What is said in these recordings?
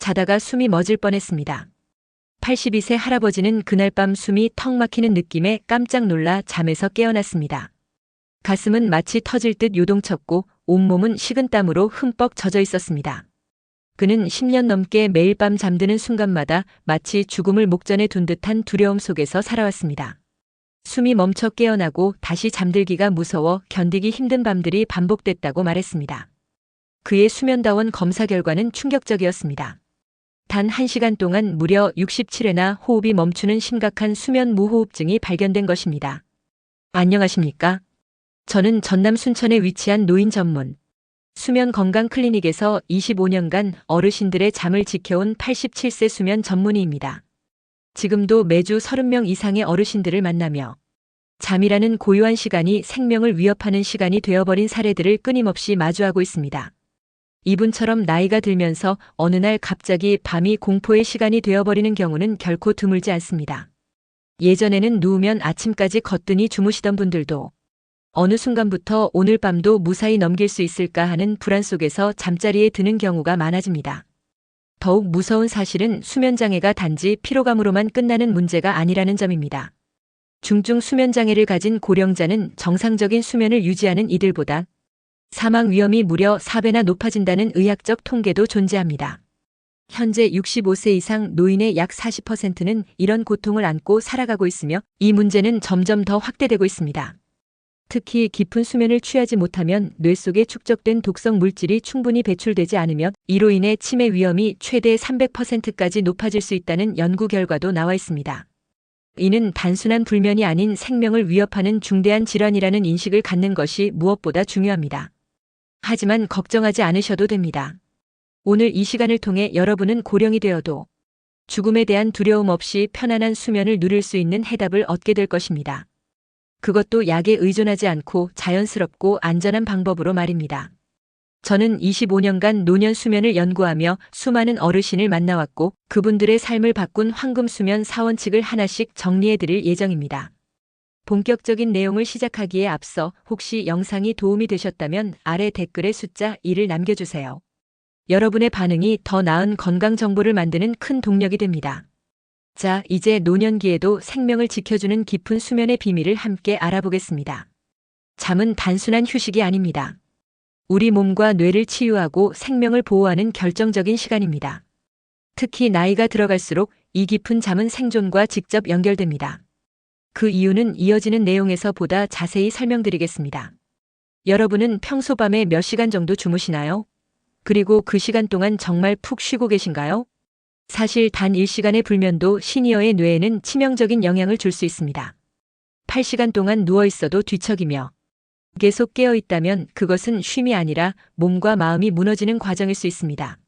자다가 숨이 멎을 뻔했습니다. 82세 할아버지는 그날 밤 숨이 턱 막히는 느낌에 깜짝 놀라 잠에서 깨어났습니다. 가슴은 마치 터질 듯 요동쳤고 온몸은 식은땀으로 흠뻑 젖어 있었습니다. 그는 10년 넘게 매일 밤 잠드는 순간마다 마치 죽음을 목전에 둔 듯한 두려움 속에서 살아왔습니다. 숨이 멈춰 깨어나고 다시 잠들기가 무서워 견디기 힘든 밤들이 반복됐다고 말했습니다. 그의 수면다원 검사 결과는 충격적이었습니다. 단 1시간 동안 무려 67회나 호흡이 멈추는 심각한 수면 무호흡증이 발견된 것입니다. 안녕하십니까? 저는 전남 순천에 위치한 노인 전문 수면 건강 클리닉에서 25년간 어르신들의 잠을 지켜온 87세 수면 전문의입니다. 지금도 매주 30명 이상의 어르신들을 만나며 잠이라는 고요한 시간이 생명을 위협하는 시간이 되어버린 사례들을 끊임없이 마주하고 있습니다. 이분처럼 나이가 들면서 어느 날 갑자기 밤이 공포의 시간이 되어버리는 경우는 결코 드물지 않습니다. 예전에는 누우면 아침까지 거뜬히 주무시던 분들도 어느 순간부터 오늘 밤도 무사히 넘길 수 있을까 하는 불안 속에서 잠자리에 드는 경우가 많아집니다. 더욱 무서운 사실은 수면장애가 단지 피로감으로만 끝나는 문제가 아니라는 점입니다. 중증 수면장애를 가진 고령자는 정상적인 수면을 유지하는 이들보다 사망 위험이 무려 4배나 높아진다는 의학적 통계도 존재합니다. 현재 65세 이상 노인의 약 40%는 이런 고통을 안고 살아가고 있으며 이 문제는 점점 더 확대되고 있습니다. 특히 깊은 수면을 취하지 못하면 뇌 속에 축적된 독성 물질이 충분히 배출되지 않으며 이로 인해 치매 위험이 최대 300%까지 높아질 수 있다는 연구 결과도 나와 있습니다. 이는 단순한 불면이 아닌 생명을 위협하는 중대한 질환이라는 인식을 갖는 것이 무엇보다 중요합니다. 하지만 걱정하지 않으셔도 됩니다. 오늘 이 시간을 통해 여러분은 고령이 되어도 죽음에 대한 두려움 없이 편안한 수면을 누릴 수 있는 해답을 얻게 될 것입니다. 그것도 약에 의존하지 않고 자연스럽고 안전한 방법으로 말입니다. 저는 25년간 노년 수면을 연구하며 수많은 어르신을 만나왔고 그분들의 삶을 바꾼 황금 수면 4원칙을 하나씩 정리해 드릴 예정입니다. 본격적인 내용을 시작하기에 앞서 혹시 영상이 도움이 되셨다면 아래 댓글에 숫자 1을 남겨주세요. 여러분의 반응이 더 나은 건강 정보를 만드는 큰 동력이 됩니다. 자, 이제 노년기에도 생명을 지켜주는 깊은 수면의 비밀을 함께 알아보겠습니다. 잠은 단순한 휴식이 아닙니다. 우리 몸과 뇌를 치유하고 생명을 보호하는 결정적인 시간입니다. 특히 나이가 들어갈수록 이 깊은 잠은 생존과 직접 연결됩니다. 그 이유는 이어지는 내용에서 보다 자세히 설명드리겠습니다. 여러분은 평소 밤에 몇 시간 정도 주무시나요? 그리고 그 시간 동안 정말 푹 쉬고 계신가요? 사실 단 1시간의 불면도 시니어의 뇌에는 치명적인 영향을 줄 수 있습니다. 8시간 동안 누워 있어도 뒤척이며 계속 깨어 있다면 그것은 쉼이 아니라 몸과 마음이 무너지는 과정일 수 있습니다.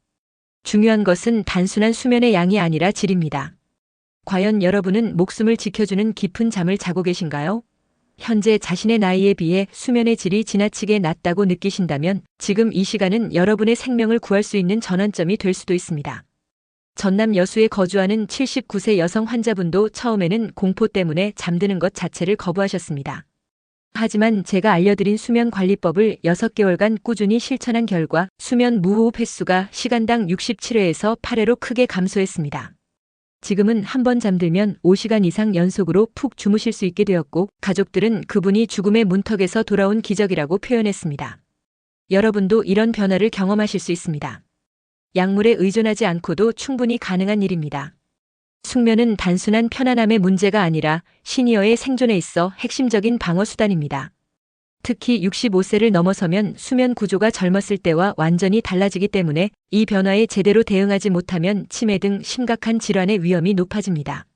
중요한 것은 단순한 수면의 양이 아니라 질입니다. 과연 여러분은 목숨을 지켜주는 깊은 잠을 자고 계신가요? 현재 자신의 나이에 비해 수면의 질이 지나치게 낮다고 느끼신다면 지금 이 시간은 여러분의 생명을 구할 수 있는 전환점이 될 수도 있습니다. 전남 여수에 거주하는 79세 여성 환자분도 처음에는 공포 때문에 잠드는 것 자체를 거부하셨습니다. 하지만 제가 알려드린 수면관리법을 6개월간 꾸준히 실천한 결과 수면 무호흡 횟수가 시간당 67회에서 8회로 크게 감소했습니다. 지금은 한 번 잠들면 5시간 이상 연속으로 푹 주무실 수 있게 되었고 가족들은 그분이 죽음의 문턱에서 돌아온 기적이라고 표현했습니다. 여러분도 이런 변화를 경험하실 수 있습니다. 약물에 의존하지 않고도 충분히 가능한 일입니다. 숙면은 단순한 편안함의 문제가 아니라 시니어의 생존에 있어 핵심적인 방어 수단입니다. 특히 65세를 넘어서면 수면 구조가 젊었을 때와 완전히 달라지기 때문에 이 변화에 제대로 대응하지 못하면 치매 등 심각한 질환의 위험이 높아집니다.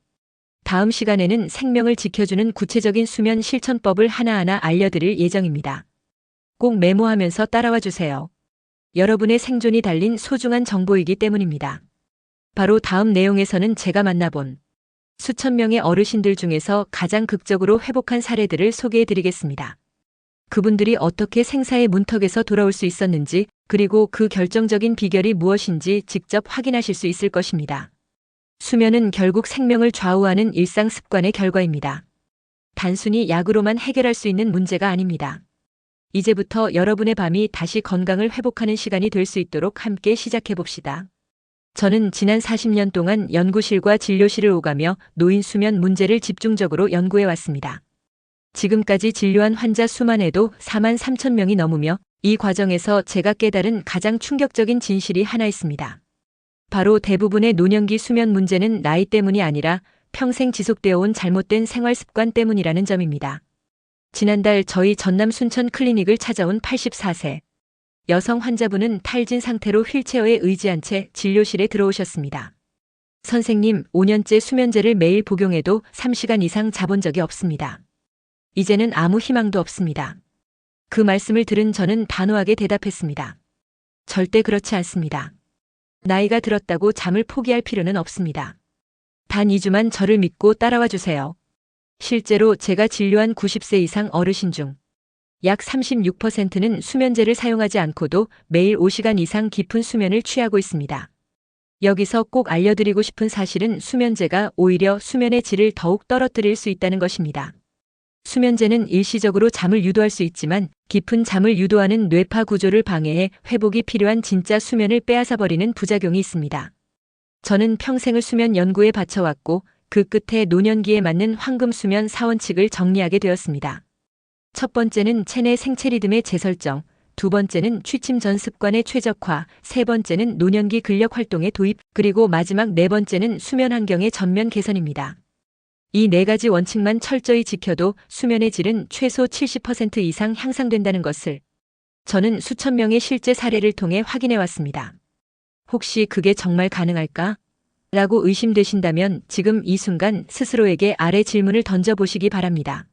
다음 시간에는 생명을 지켜주는 구체적인 수면 실천법을 하나하나 알려드릴 예정입니다. 꼭 메모하면서 따라와 주세요. 여러분의 생존이 달린 소중한 정보이기 때문입니다. 바로 다음 내용에서는 제가 만나본 수천 명의 어르신들 중에서 가장 극적으로 회복한 사례들을 소개해 드리겠습니다. 그분들이 어떻게 생사의 문턱에서 돌아올 수 있었는지 그리고 그 결정적인 비결이 무엇인지 직접 확인하실 수 있을 것입니다. 수면은 결국 생명을 좌우하는 일상 습관의 결과입니다. 단순히 약으로만 해결할 수 있는 문제가 아닙니다. 이제부터 여러분의 밤이 다시 건강을 회복하는 시간이 될 수 있도록 함께 시작해 봅시다. 저는 지난 40년 동안 연구실과 진료실을 오가며 노인 수면 문제를 집중적으로 연구해 왔습니다. 지금까지 진료한 환자 수만 해도 4만 3천 명이 넘으며 이 과정에서 제가 깨달은 가장 충격적인 진실이 하나 있습니다. 바로 대부분의 노년기 수면 문제는 나이 때문이 아니라 평생 지속되어 온 잘못된 생활 습관 때문이라는 점입니다. 지난달 저희 전남 순천 클리닉을 찾아온 84세 여성 환자분은 탈진 상태로 휠체어에 의지한 채 진료실에 들어오셨습니다. 선생님, 5년째 수면제를 매일 복용해도 3시간 이상 자본 적이 없습니다. 이제는 아무 희망도 없습니다. 그 말씀을 들은 저는 단호하게 대답했습니다. 절대 그렇지 않습니다. 나이가 들었다고 잠을 포기할 필요는 없습니다. 단 2주만 저를 믿고 따라와 주세요. 실제로 제가 진료한 90세 이상 어르신 중 약 36%는 수면제를 사용하지 않고도 매일 5시간 이상 깊은 수면을 취하고 있습니다. 여기서 꼭 알려드리고 싶은 사실은 수면제가 오히려 수면의 질을 더욱 떨어뜨릴 수 있다는 것입니다. 수면제는 일시적으로 잠을 유도할 수 있지만 깊은 잠을 유도하는 뇌파 구조를 방해해 회복이 필요한 진짜 수면을 빼앗아버리는 부작용이 있습니다. 저는 평생을 수면 연구에 바쳐왔고 그 끝에 노년기에 맞는 황금 수면 4원칙을 정리하게 되었습니다. 첫 번째는 체내 생체 리듬의 재설정, 두 번째는 취침 전 습관의 최적화, 세 번째는 노년기 근력 활동의 도입, 그리고 마지막 네 번째는 수면 환경의 전면 개선입니다. 이 네 가지 원칙만 철저히 지켜도 수면의 질은 최소 70% 이상 향상된다는 것을 저는 수천 명의 실제 사례를 통해 확인해 왔습니다. 혹시 그게 정말 가능할까? 라고 의심되신다면 지금 이 순간 스스로에게 아래 질문을 던져보시기 바랍니다.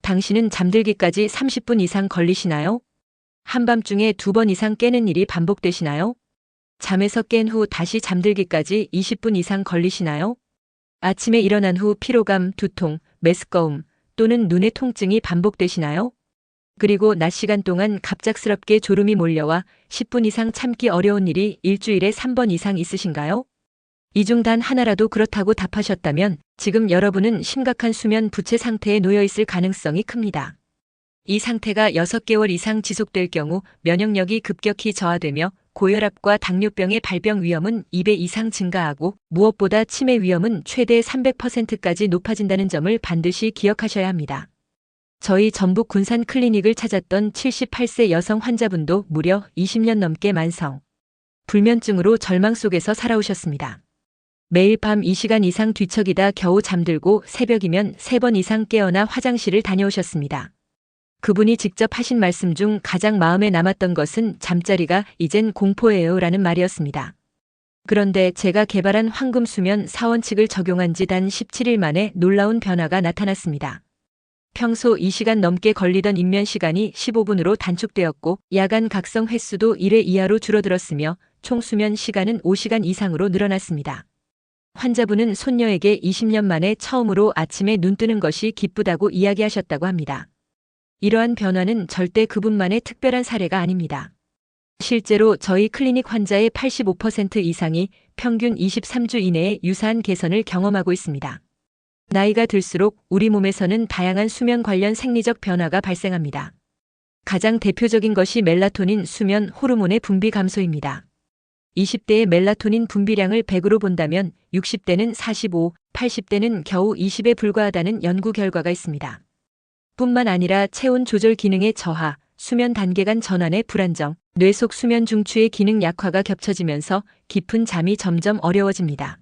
당신은 잠들기까지 30분 이상 걸리시나요? 한밤중에 2번 이상 깨는 일이 반복되시나요? 잠에서 깬 후 다시 잠들기까지 20분 이상 걸리시나요? 아침에 일어난 후 피로감, 두통, 메스꺼움 또는 눈의 통증이 반복되시나요? 그리고 낮 시간 동안 갑작스럽게 졸음이 몰려와 10분 이상 참기 어려운 일이 일주일에 3번 이상 있으신가요? 이 중 단 하나라도 그렇다고 답하셨다면 지금 여러분은 심각한 수면 부채 상태에 놓여 있을 가능성이 큽니다. 이 상태가 6개월 이상 지속될 경우 면역력이 급격히 저하되며 고혈압과 당뇨병의 발병 위험은 2배 이상 증가하고 무엇보다 치매 위험은 최대 300%까지 높아진다는 점을 반드시 기억하셔야 합니다. 저희 전북 군산 클리닉을 찾았던 78세 여성 환자분도 무려 20년 넘게 만성 불면증으로 절망 속에서 살아오셨습니다. 매일 밤 2시간 이상 뒤척이다 겨우 잠들고 새벽이면 3번 이상 깨어나 화장실을 다녀오셨습니다. 그분이 직접 하신 말씀 중 가장 마음에 남았던 것은 잠자리가 이젠 공포예요 라는 말이었습니다. 그런데 제가 개발한 황금수면 4원칙을 적용한 지 단 17일 만에 놀라운 변화가 나타났습니다. 평소 2시간 넘게 걸리던 입면 시간이 15분으로 단축되었고 야간 각성 횟수도 1회 이하로 줄어들었으며 총 수면 시간은 5시간 이상으로 늘어났습니다. 환자분은 손녀에게 20년 만에 처음으로 아침에 눈 뜨는 것이 기쁘다고 이야기하셨다고 합니다. 이러한 변화는 절대 그분만의 특별한 사례가 아닙니다. 실제로 저희 클리닉 환자의 85% 이상이 평균 23주 이내에 유사한 개선을 경험하고 있습니다. 나이가 들수록 우리 몸에서는 다양한 수면 관련 생리적 변화가 발생합니다. 가장 대표적인 것이 멜라토닌 수면 호르몬의 분비 감소입니다. 20대의 멜라토닌 분비량을 100으로 본다면 60대는 45, 80대는 겨우 20에 불과하다는 연구 결과가 있습니다. 뿐만 아니라 체온 조절 기능의 저하, 수면 단계 간 전환의 불안정, 뇌 속 수면 중추의 기능 약화가 겹쳐지면서 깊은 잠이 점점 어려워집니다.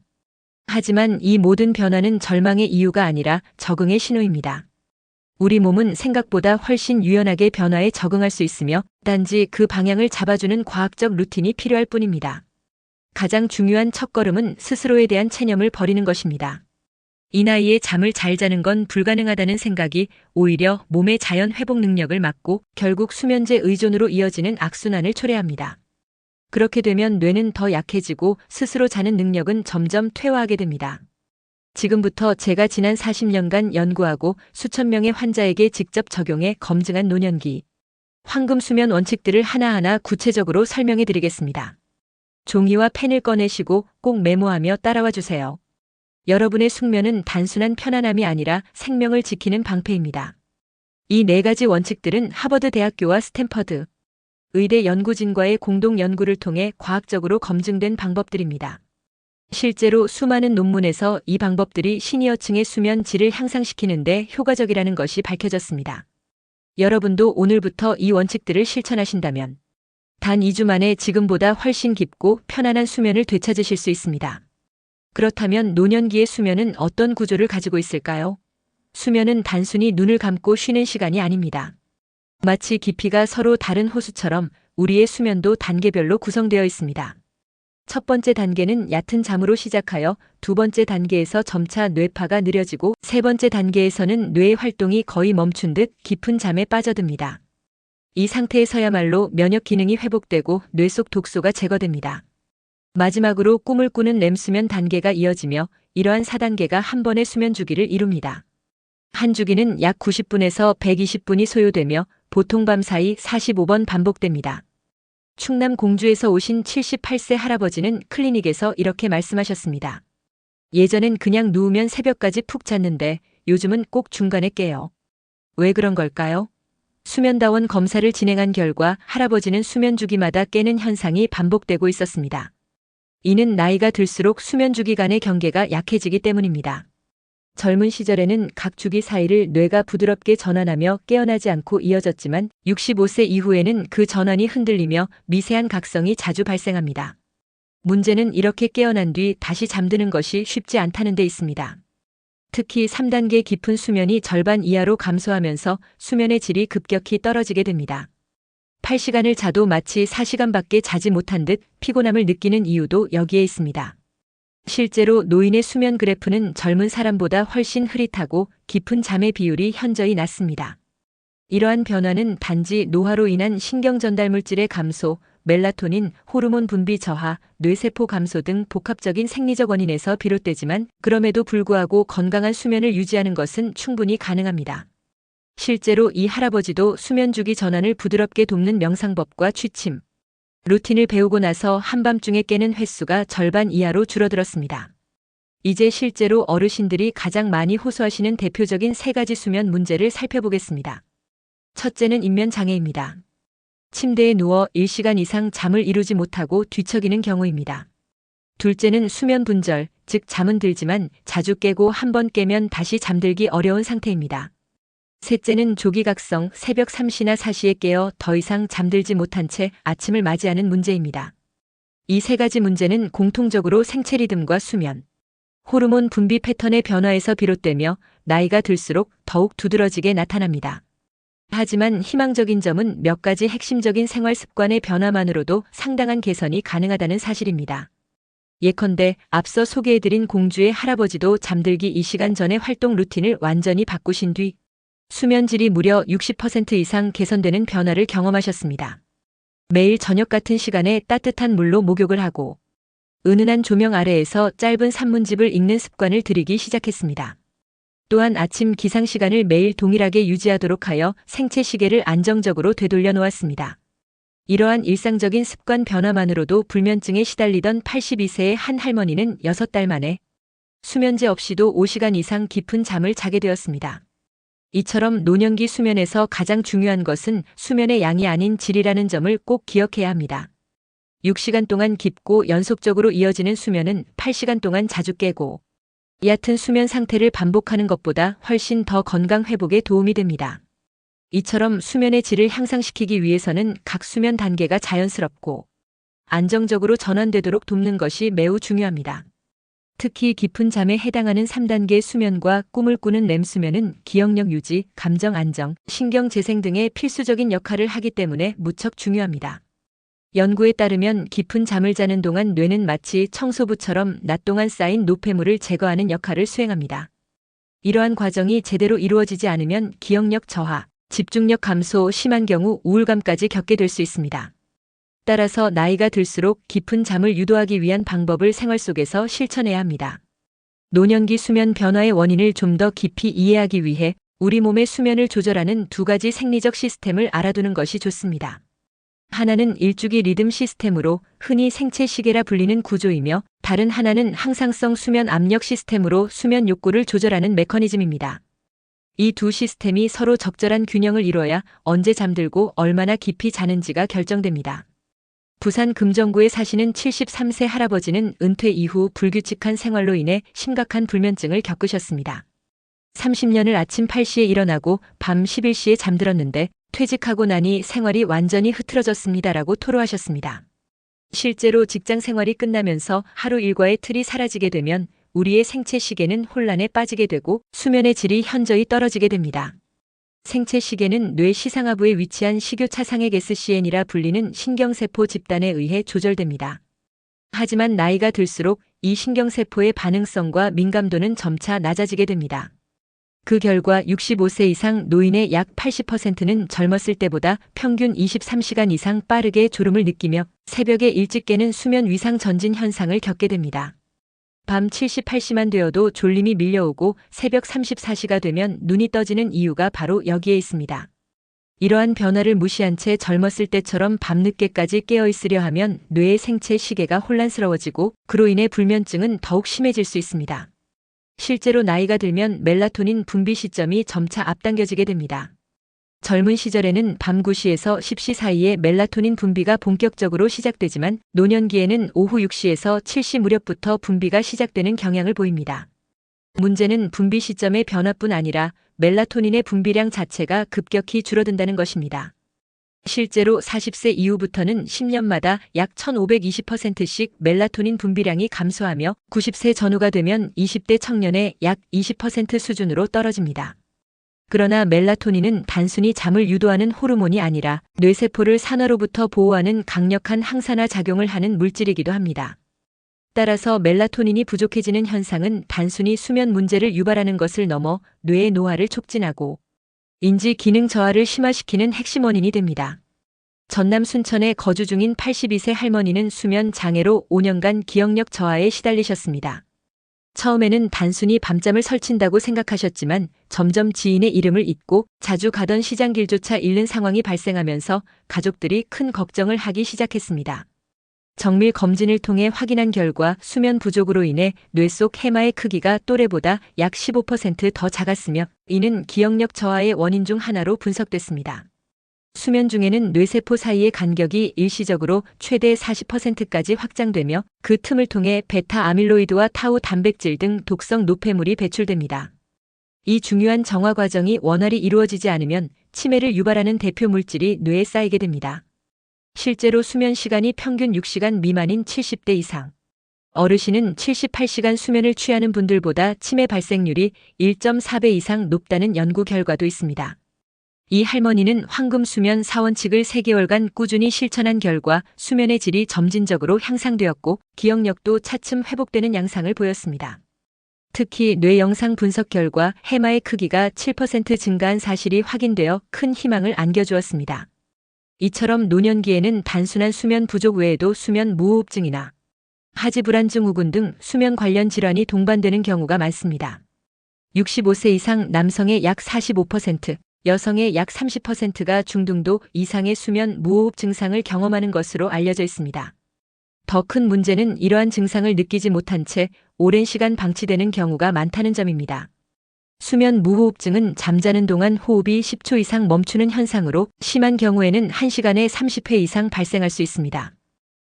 하지만 이 모든 변화는 절망의 이유가 아니라 적응의 신호입니다. 우리 몸은 생각보다 훨씬 유연하게 변화에 적응할 수 있으며 단지 그 방향을 잡아주는 과학적 루틴이 필요할 뿐입니다. 가장 중요한 첫걸음은 스스로에 대한 체념을 버리는 것입니다. 이 나이에 잠을 잘 자는 건 불가능하다는 생각이 오히려 몸의 자연 회복 능력을 막고 결국 수면제 의존으로 이어지는 악순환을 초래합니다. 그렇게 되면 뇌는 더 약해지고 스스로 자는 능력은 점점 퇴화하게 됩니다. 지금부터 제가 지난 40년간 연구하고 수천 명의 환자에게 직접 적용해 검증한 노년기 황금 수면 원칙들을 하나하나 구체적으로 설명해 드리겠습니다. 종이와 펜을 꺼내시고 꼭 메모하며 따라와 주세요. 여러분의 숙면은 단순한 편안함이 아니라 생명을 지키는 방패입니다. 이 네 가지 원칙들은 하버드 대학교와 스탠퍼드 의대 연구진과의 공동 연구를 통해 과학적으로 검증된 방법들입니다. 실제로 수많은 논문에서 이 방법들이 시니어층의 수면 질을 향상시키는 데 효과적이라는 것이 밝혀졌습니다. 여러분도 오늘부터 이 원칙들을 실천하신다면 단 2주 만에 지금보다 훨씬 깊고 편안한 수면을 되찾으실 수 있습니다. 그렇다면 노년기의 수면은 어떤 구조를 가지고 있을까요? 수면은 단순히 눈을 감고 쉬는 시간이 아닙니다. 마치 깊이가 서로 다른 호수처럼 우리의 수면도 단계별로 구성되어 있습니다. 첫 번째 단계는 얕은 잠으로 시작하여 두 번째 단계에서 점차 뇌파가 느려지고 세 번째 단계에서는 뇌의 활동이 거의 멈춘 듯 깊은 잠에 빠져듭니다. 이 상태에서야말로 면역 기능이 회복되고 뇌 속 독소가 제거됩니다. 마지막으로 꿈을 꾸는 렘수면 단계가 이어지며 이러한 4단계가 한 번의 수면 주기를 이룹니다. 한 주기는 약 90분에서 120분이 소요되며 보통 밤 사이 45번 반복됩니다. 충남 공주에서 오신 78세 할아버지는 클리닉에서 이렇게 말씀하셨습니다. 예전엔 그냥 누우면 새벽까지 푹 잤는데 요즘은 꼭 중간에 깨요. 왜 그런 걸까요? 수면다원 검사를 진행한 결과 할아버지는 수면 주기마다 깨는 현상이 반복되고 있었습니다. 이는 나이가 들수록 수면 주기 간의 경계가 약해지기 때문입니다. 젊은 시절에는 각 주기 사이를 뇌가 부드럽게 전환하며 깨어나지 않고 이어졌지만 65세 이후에는 그 전환이 흔들리며 미세한 각성이 자주 발생합니다. 문제는 이렇게 깨어난 뒤 다시 잠드는 것이 쉽지 않다는 데 있습니다. 특히 3단계 깊은 수면이 절반 이하로 감소하면서 수면의 질이 급격히 떨어지게 됩니다. 8시간을 자도 마치 4시간밖에 자지 못한 듯 피곤함을 느끼는 이유도 여기에 있습니다. 실제로 노인의 수면 그래프는 젊은 사람보다 훨씬 흐릿하고 깊은 잠의 비율이 현저히 낮습니다. 이러한 변화는 단지 노화로 인한 신경 전달 물질의 감소, 멜라토닌, 호르몬 분비 저하, 뇌세포 감소 등 복합적인 생리적 원인에서 비롯되지만 그럼에도 불구하고 건강한 수면을 유지하는 것은 충분히 가능합니다. 실제로 이 할아버지도 수면 주기 전환을 부드럽게 돕는 명상법과 취침, 루틴을 배우고 나서 한밤중에 깨는 횟수가 절반 이하로 줄어들었습니다. 이제 실제로 어르신들이 가장 많이 호소하시는 대표적인 3가지 수면 문제를 살펴보겠습니다. 첫째는 입면 장애입니다. 침대에 누워 1시간 이상 잠을 이루지 못하고 뒤척이는 경우입니다. 둘째는 수면 분절, 즉 잠은 들지만 자주 깨고 한 번 깨면 다시 잠들기 어려운 상태입니다. 셋째는 조기각성, 새벽 3시나 4시에 깨어 더 이상 잠들지 못한 채 아침을 맞이하는 문제입니다. 이 3가지 문제는 공통적으로 생체 리듬과 수면, 호르몬 분비 패턴의 변화에서 비롯되며 나이가 들수록 더욱 두드러지게 나타납니다. 하지만 희망적인 점은 몇 가지 핵심적인 생활 습관의 변화만으로도 상당한 개선이 가능하다는 사실입니다. 예컨대 앞서 소개해드린 공주의 할아버지도 잠들기 2시간 전의 활동 루틴을 완전히 바꾸신 뒤 수면질이 무려 60% 이상 개선되는 변화를 경험하셨습니다. 매일 저녁 같은 시간에 따뜻한 물로 목욕을 하고 은은한 조명 아래에서 짧은 산문집을 읽는 습관을 들이기 시작했습니다. 또한 아침 기상 시간을 매일 동일하게 유지하도록 하여 생체 시계를 안정적으로 되돌려 놓았습니다. 이러한 일상적인 습관 변화만으로도 불면증에 시달리던 82세의 한 할머니는 6달 만에 수면제 없이도 5시간 이상 깊은 잠을 자게 되었습니다. 이처럼 노년기 수면에서 가장 중요한 것은 수면의 양이 아닌 질이라는 점을 꼭 기억해야 합니다. 6시간 동안 깊고 연속적으로 이어지는 수면은 8시간 동안 자주 깨고 얕은 수면 상태를 반복하는 것보다 훨씬 더 건강 회복에 도움이 됩니다. 이처럼 수면의 질을 향상시키기 위해서는 각 수면 단계가 자연스럽고 안정적으로 전환되도록 돕는 것이 매우 중요합니다. 특히 깊은 잠에 해당하는 3단계 수면과 꿈을 꾸는 렘수면은 기억력 유지, 감정 안정, 신경 재생 등의 필수적인 역할을 하기 때문에 무척 중요합니다. 연구에 따르면 깊은 잠을 자는 동안 뇌는 마치 청소부처럼 낮 동안 쌓인 노폐물을 제거하는 역할을 수행합니다. 이러한 과정이 제대로 이루어지지 않으면 기억력 저하, 집중력 감소, 심한 경우 우울감까지 겪게 될 수 있습니다. 따라서 나이가 들수록 깊은 잠을 유도하기 위한 방법을 생활 속에서 실천해야 합니다. 노년기 수면 변화의 원인을 좀 더 깊이 이해하기 위해 우리 몸의 수면을 조절하는 2가지 생리적 시스템을 알아두는 것이 좋습니다. 하나는 일주기 리듬 시스템으로 흔히 생체 시계라 불리는 구조이며 다른 하나는 항상성 수면 압력 시스템으로 수면 욕구를 조절하는 메커니즘입니다. 이 두 시스템이 서로 적절한 균형을 이뤄야 언제 잠들고 얼마나 깊이 자는지가 결정됩니다. 부산 금정구에 사시는 73세 할아버지는 은퇴 이후 불규칙한 생활로 인해 심각한 불면증을 겪으셨습니다. 30년을 아침 8시에 일어나고 밤 11시에 잠들었는데 퇴직하고 나니 생활이 완전히 흐트러졌습니다라고 토로하셨습니다. 실제로 직장 생활이 끝나면서 하루 일과의 틀이 사라지게 되면 우리의 생체 시계는 혼란에 빠지게 되고 수면의 질이 현저히 떨어지게 됩니다. 생체 시계는 뇌 시상하부에 위치한 식교차상액 SCN이라 불리는 신경세포 집단에 의해 조절됩니다. 하지만 나이가 들수록 이 신경세포의 반응성과 민감도는 점차 낮아지게 됩니다. 그 결과 65세 이상 노인의 약 80%는 젊었을 때보다 평균 23시간 이상 빠르게 졸음을 느끼며 새벽에 일찍 깨는 수면 위상 전진 현상을 겪게 됩니다. 밤 78시만 되어도 졸림이 밀려오고 새벽 34시가 되면 눈이 떠지는 이유가 바로 여기에 있습니다. 이러한 변화를 무시한 채 젊었을 때처럼 밤늦게까지 깨어 있으려 하면 뇌의 생체 시계가 혼란스러워지고 그로 인해 불면증은 더욱 심해질 수 있습니다. 실제로 나이가 들면 멜라토닌 분비 시점이 점차 앞당겨지게 됩니다. 젊은 시절에는 밤 9시에서 10시 사이에 멜라토닌 분비가 본격적으로 시작되지만 노년기에는 오후 6시에서 7시 무렵부터 분비가 시작되는 경향을 보입니다. 문제는 분비 시점의 변화뿐 아니라 멜라토닌의 분비량 자체가 급격히 줄어든다는 것입니다. 실제로 40세 이후부터는 10년마다 약 1520%씩 멜라토닌 분비량이 감소하며 90세 전후가 되면 20대 청년의 약 20% 수준으로 떨어집니다. 그러나 멜라토닌은 단순히 잠을 유도하는 호르몬이 아니라 뇌세포를 산화로부터 보호하는 강력한 항산화 작용을 하는 물질이기도 합니다. 따라서 멜라토닌이 부족해지는 현상은 단순히 수면 문제를 유발하는 것을 넘어 뇌의 노화를 촉진하고 인지 기능 저하를 심화시키는 핵심 원인이 됩니다. 전남 순천에 거주 중인 82세 할머니는 수면 장애로 5년간 기억력 저하에 시달리셨습니다. 처음에는 단순히 밤잠을 설친다고 생각하셨지만 점점 지인의 이름을 잊고 자주 가던 시장길조차 잃는 상황이 발생하면서 가족들이 큰 걱정을 하기 시작했습니다. 정밀 검진을 통해 확인한 결과 수면 부족으로 인해 뇌 속 해마의 크기가 또래보다 약 15% 더 작았으며 이는 기억력 저하의 원인 중 하나로 분석됐습니다. 수면 중에는 뇌세포 사이의 간격이 일시적으로 최대 40%까지 확장되며 그 틈을 통해 베타 아밀로이드와 타우 단백질 등 독성 노폐물이 배출됩니다. 이 중요한 정화 과정이 원활히 이루어지지 않으면 치매를 유발하는 대표 물질이 뇌에 쌓이게 됩니다. 실제로 수면 시간이 평균 6시간 미만인 70대 이상 어르신은 78시간 수면을 취하는 분들보다 치매 발생률이 1.4배 이상 높다는 연구 결과도 있습니다. 이 할머니는 황금수면 4원칙을 3개월간 꾸준히 실천한 결과 수면의 질이 점진적으로 향상되었고 기억력도 차츰 회복되는 양상을 보였습니다. 특히 뇌 영상 분석 결과 해마의 크기가 7% 증가한 사실이 확인되어 큰 희망을 안겨주었습니다. 이처럼 노년기에는 단순한 수면 부족 외에도 수면 무호흡증이나 하지불안증후군 등 수면 관련 질환이 동반되는 경우가 많습니다. 65세 이상 남성의 약 45%, 여성의 약 30%가 중등도 이상의 수면 무호흡 증상을 경험하는 것으로 알려져 있습니다. 더 큰 문제는 이러한 증상을 느끼지 못한 채 오랜 시간 방치되는 경우가 많다는 점입니다. 수면 무호흡증은 잠자는 동안 호흡이 10초 이상 멈추는 현상으로 심한 경우에는 1시간에 30회 이상 발생할 수 있습니다.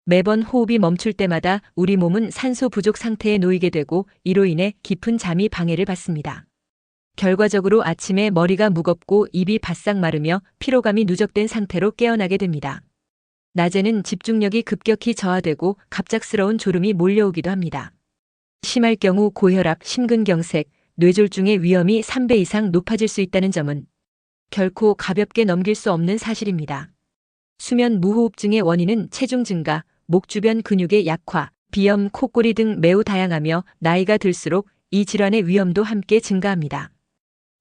매번 호흡이 멈출 때마다 우리 몸은 산소 부족 상태에 놓이게 되고 이로 인해 깊은 잠이 방해를 받습니다. 결과적으로 아침에 머리가 무겁고 입이 바싹 마르며 피로감이 누적된 상태로 깨어나게 됩니다. 낮에는 집중력이 급격히 저하되고 갑작스러운 졸음이 몰려오기도 합니다. 심할 경우 고혈압, 심근경색, 뇌졸중의 위험이 3배 이상 높아질 수 있다는 점은 결코 가볍게 넘길 수 없는 사실입니다. 수면 무호흡증의 원인은 체중 증가, 목 주변 근육의 약화, 비염, 코골이 등 매우 다양하며 나이가 들수록 이 질환의 위험도 함께 증가합니다.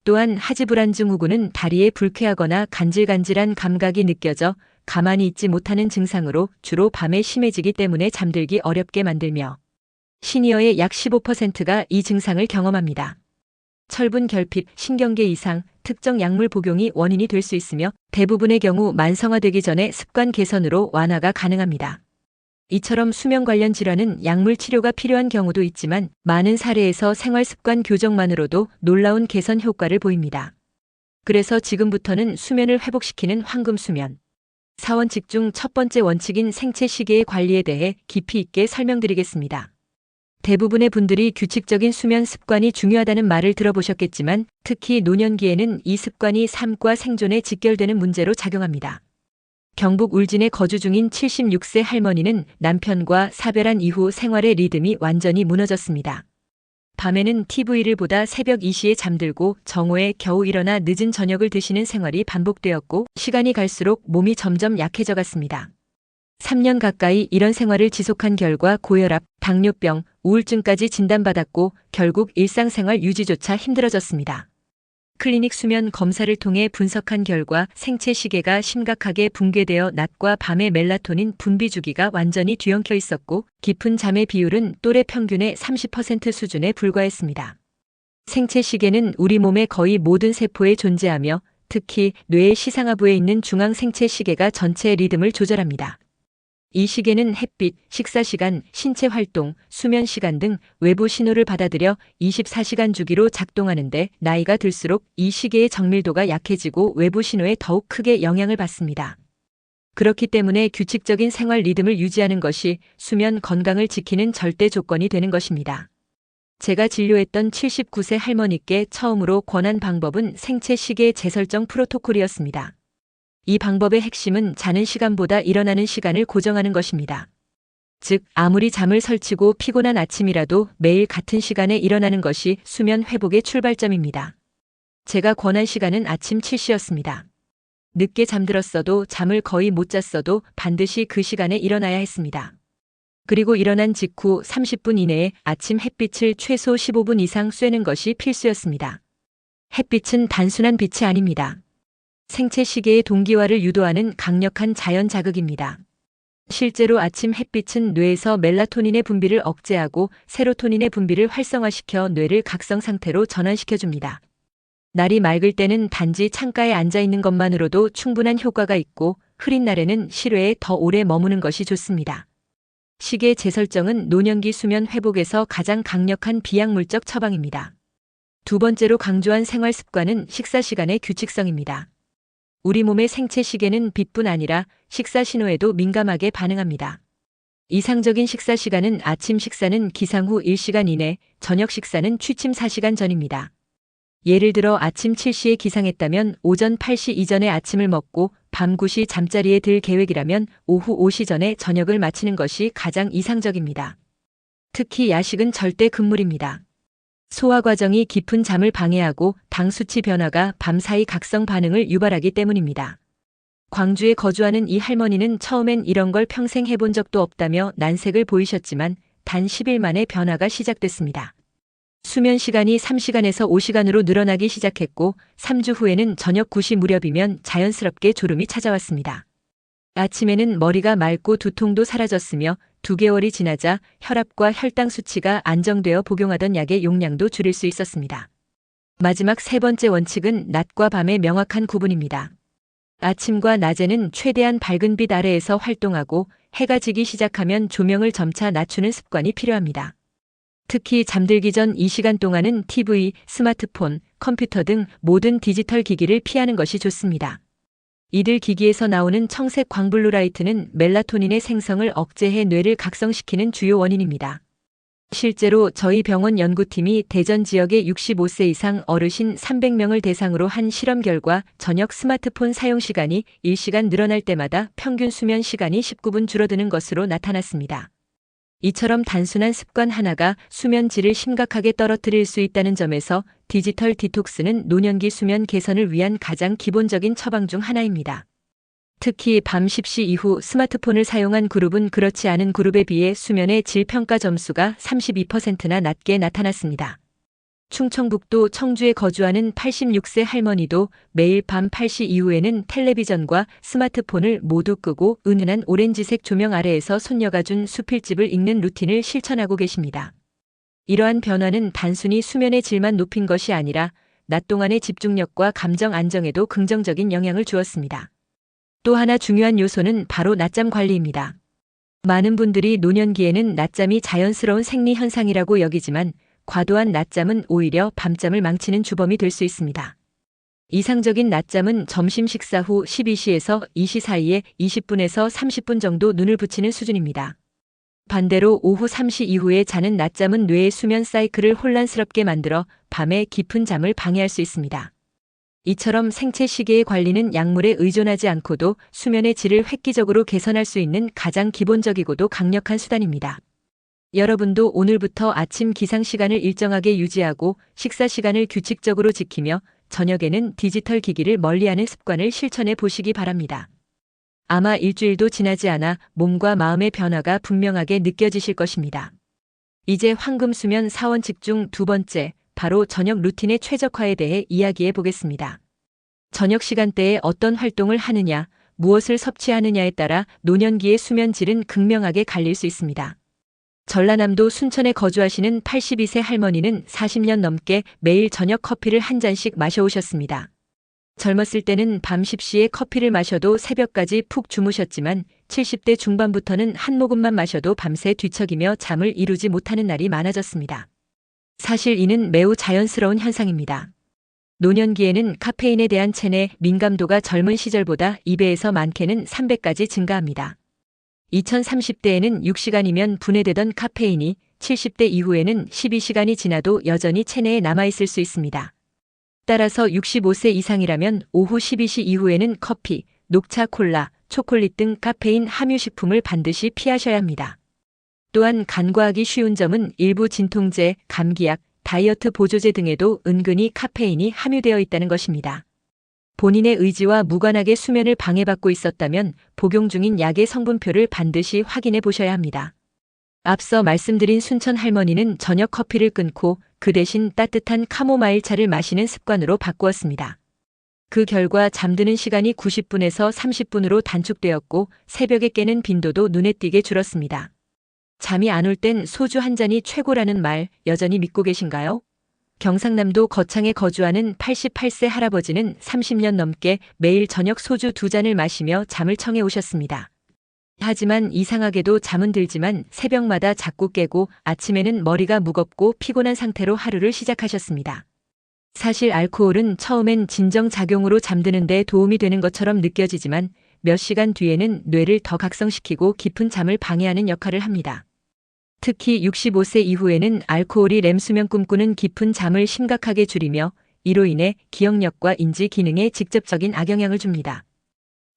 또한 하지불안증후군은 다리에 불쾌하거나 간질간질한 감각이 느껴져 가만히 있지 못하는 증상으로 주로 밤에 심해지기 때문에 잠들기 어렵게 만들며 시니어의 약 15%가 이 증상을 경험합니다. 철분 결핍, 신경계 이상, 특정 약물 복용이 원인이 될 수 있으며 대부분의 경우 만성화되기 전에 습관 개선으로 완화가 가능합니다. 이처럼 수면 관련 질환은 약물 치료가 필요한 경우도 있지만 많은 사례에서 생활 습관 교정만으로도 놀라운 개선 효과를 보입니다. 그래서 지금부터는 수면을 회복시키는 황금 수면. 4원칙 중 첫 번째 원칙인 생체 시계의 관리에 대해 깊이 있게 설명드리겠습니다. 대부분의 분들이 규칙적인 수면 습관이 중요하다는 말을 들어보셨겠지만 특히 노년기에는 이 습관이 삶과 생존에 직결되는 문제로 작용합니다. 경북 울진에 거주 중인 76세 할머니는 남편과 사별한 이후 생활의 리듬이 완전히 무너졌습니다. 밤에는 TV를 보다 새벽 2시에 잠들고 정오에 겨우 일어나 늦은 저녁을 드시는 생활이 반복되었고 시간이 갈수록 몸이 점점 약해져 갔습니다. 3년 가까이 이런 생활을 지속한 결과 고혈압, 당뇨병, 우울증까지 진단받았고 결국 일상생활 유지조차 힘들어졌습니다. 클리닉 수면 검사를 통해 분석한 결과 생체 시계가 심각하게 붕괴되어 낮과 밤의 멜라토닌 분비 주기가 완전히 뒤엉켜 있었고 깊은 잠의 비율은 또래 평균의 30% 수준에 불과했습니다. 생체 시계는 우리 몸의 거의 모든 세포에 존재하며 특히 뇌의 시상하부에 있는 중앙 생체 시계가 전체 리듬을 조절합니다. 이 시계는 햇빛, 식사 시간, 신체 활동, 수면 시간 등 외부 신호를 받아들여 24시간 주기로 작동하는데 나이가 들수록 이 시계의 정밀도가 약해지고 외부 신호에 더욱 크게 영향을 받습니다. 그렇기 때문에 규칙적인 생활 리듬을 유지하는 것이 수면 건강을 지키는 절대 조건이 되는 것입니다. 제가 진료했던 79세 할머니께 처음으로 권한 방법은 생체 시계 재설정 프로토콜이었습니다. 이 방법의 핵심은 자는 시간보다 일어나는 시간을 고정하는 것입니다. 즉, 아무리 잠을 설치고 피곤한 아침이라도 매일 같은 시간에 일어나는 것이 수면 회복의 출발점입니다. 제가 권한 시간은 아침 7시였습니다. 늦게 잠들었어도 잠을 거의 못 잤어도 반드시 그 시간에 일어나야 했습니다. 그리고 일어난 직후 30분 이내에 아침 햇빛을 최소 15분 이상 쐬는 것이 필수였습니다. 햇빛은 단순한 빛이 아닙니다. 생체 시계의 동기화를 유도하는 강력한 자연 자극입니다. 실제로 아침 햇빛은 뇌에서 멜라토닌의 분비를 억제하고 세로토닌의 분비를 활성화시켜 뇌를 각성 상태로 전환시켜줍니다. 날이 맑을 때는 단지 창가에 앉아 있는 것만으로도 충분한 효과가 있고 흐린 날에는 실외에 더 오래 머무는 것이 좋습니다. 시계 재설정은 노년기 수면 회복에서 가장 강력한 비약물적 처방입니다. 두 번째로 강조한 생활 습관은 식사 시간의 규칙성입니다. 우리 몸의 생체 시계는 빛뿐 아니라 식사 신호에도 민감하게 반응합니다. 이상적인 식사 시간은 아침 식사는 기상 후 1시간 이내, 저녁 식사는 취침 4시간 전입니다. 예를 들어 아침 7시에 기상했다면 오전 8시 이전에 아침을 먹고 밤 9시 잠자리에 들 계획이라면 오후 5시 전에 저녁을 마치는 것이 가장 이상적입니다. 특히 야식은 절대 금물입니다. 소화 과정이 깊은 잠을 방해하고 당 수치 변화가 밤사이 각성 반응을 유발하기 때문입니다. 광주에 거주하는 이 할머니는 처음엔 이런 걸 평생 해본 적도 없다며 난색을 보이셨지만 단 10일 만에 변화가 시작됐습니다. 수면 시간이 3시간에서 5시간으로 늘어나기 시작했고 3주 후에는 저녁 9시 무렵이면 자연스럽게 졸음이 찾아왔습니다. 아침에는 머리가 맑고 두통도 사라졌으며 2개월이 지나자 혈압과 혈당 수치가 안정되어 복용하던 약의 용량도 줄일 수 있었습니다. 마지막 세 번째 원칙은 낮과 밤의 명확한 구분입니다. 아침과 낮에는 최대한 밝은 빛 아래에서 활동하고 해가 지기 시작하면 조명을 점차 낮추는 습관이 필요합니다. 특히 잠들기 전 이 시간 동안은 TV, 스마트폰, 컴퓨터 등 모든 디지털 기기를 피하는 것이 좋습니다. 이들 기기에서 나오는 청색 광블루라이트는 멜라토닌의 생성을 억제해 뇌를 각성시키는 주요 원인입니다. 실제로 저희 병원 연구팀이 대전 지역의 65세 이상 어르신 300명을 대상으로 한 실험 결과 저녁 스마트폰 사용 시간이 1시간 늘어날 때마다 평균 수면 시간이 19분 줄어드는 것으로 나타났습니다. 이처럼 단순한 습관 하나가 수면 질을 심각하게 떨어뜨릴 수 있다는 점에서 디지털 디톡스는 노년기 수면 개선을 위한 가장 기본적인 처방 중 하나입니다. 특히 밤 10시 이후 스마트폰을 사용한 그룹은 그렇지 않은 그룹에 비해 수면의 질 평가 점수가 32%나 낮게 나타났습니다. 충청북도 청주에 거주하는 86세 할머니도 매일 밤 8시 이후에는 텔레비전과 스마트폰을 모두 끄고 은은한 오렌지색 조명 아래에서 손녀가 준 수필집을 읽는 루틴을 실천하고 계십니다. 이러한 변화는 단순히 수면의 질만 높인 것이 아니라 낮 동안의 집중력과 감정 안정에도 긍정적인 영향을 주었습니다. 또 하나 중요한 요소는 바로 낮잠 관리입니다. 많은 분들이 노년기에는 낮잠이 자연스러운 생리 현상이라고 여기지만 과도한 낮잠은 오히려 밤잠을 망치는 주범이 될 수 있습니다. 이상적인 낮잠은 점심 식사 후 12시에서 2시 사이에 20분에서 30분 정도 눈을 붙이는 수준입니다. 반대로 오후 3시 이후에 자는 낮잠은 뇌의 수면 사이클을 혼란스럽게 만들어 밤에 깊은 잠을 방해할 수 있습니다. 이처럼 생체 시계의 관리는 약물에 의존하지 않고도 수면의 질을 획기적으로 개선할 수 있는 가장 기본적이고도 강력한 수단입니다. 여러분도 오늘부터 아침 기상 시간을 일정하게 유지하고 식사 시간을 규칙적으로 지키며 저녁에는 디지털 기기를 멀리하는 습관을 실천해 보시기 바랍니다. 아마 일주일도 지나지 않아 몸과 마음의 변화가 분명하게 느껴지실 것입니다. 이제 황금 수면 4원칙 중 두 번째, 바로 저녁 루틴의 최적화에 대해 이야기해 보겠습니다. 저녁 시간대에 어떤 활동을 하느냐, 무엇을 섭취하느냐에 따라 노년기의 수면 질은 극명하게 갈릴 수 있습니다. 전라남도 순천에 거주하시는 82세 할머니는 40년 넘게 매일 저녁 커피를 한 잔씩 마셔오셨습니다. 젊었을 때는 밤 10시에 커피를 마셔도 새벽까지 푹 주무셨지만 70대 중반부터는 한 모금만 마셔도 밤새 뒤척이며 잠을 이루지 못하는 날이 많아졌습니다. 사실 이는 매우 자연스러운 현상입니다. 노년기에는 카페인에 대한 체내 민감도가 젊은 시절보다 2배에서 많게는 3배까지 증가합니다. 2030대에는 6시간이면 분해되던 카페인이 70대 이후에는 12시간이 지나도 여전히 체내에 남아있을 수 있습니다. 따라서 65세 이상이라면 오후 12시 이후에는 커피, 녹차, 콜라, 초콜릿 등 카페인 함유 식품을 반드시 피하셔야 합니다. 또한 간과하기 쉬운 점은 일부 진통제, 감기약, 다이어트 보조제 등에도 은근히 카페인이 함유되어 있다는 것입니다. 본인의 의지와 무관하게 수면을 방해받고 있었다면 복용 중인 약의 성분표를 반드시 확인해 보셔야 합니다. 앞서 말씀드린 순천 할머니는 저녁 커피를 끊고 그 대신 따뜻한 카모마일 차를 마시는 습관으로 바꾸었습니다. 그 결과 잠드는 시간이 90분에서 30분으로 단축되었고 새벽에 깨는 빈도도 눈에 띄게 줄었습니다. 잠이 안 올 땐 소주 한 잔이 최고라는 말 여전히 믿고 계신가요? 경상남도 거창에 거주하는 88세 할아버지는 30년 넘게 매일 저녁 소주 2잔을 마시며 잠을 청해 오셨습니다. 하지만 이상하게도 잠은 들지만 새벽마다 자꾸 깨고 아침에는 머리가 무겁고 피곤한 상태로 하루를 시작하셨습니다. 사실 알코올은 처음엔 진정작용으로 잠드는 데 도움이 되는 것처럼 느껴지지만 몇 시간 뒤에는 뇌를 더 각성시키고 깊은 잠을 방해하는 역할을 합니다. 특히 65세 이후에는 알코올이 렘수면 꿈꾸는 깊은 잠을 심각하게 줄이며 이로 인해 기억력과 인지 기능에 직접적인 악영향을 줍니다.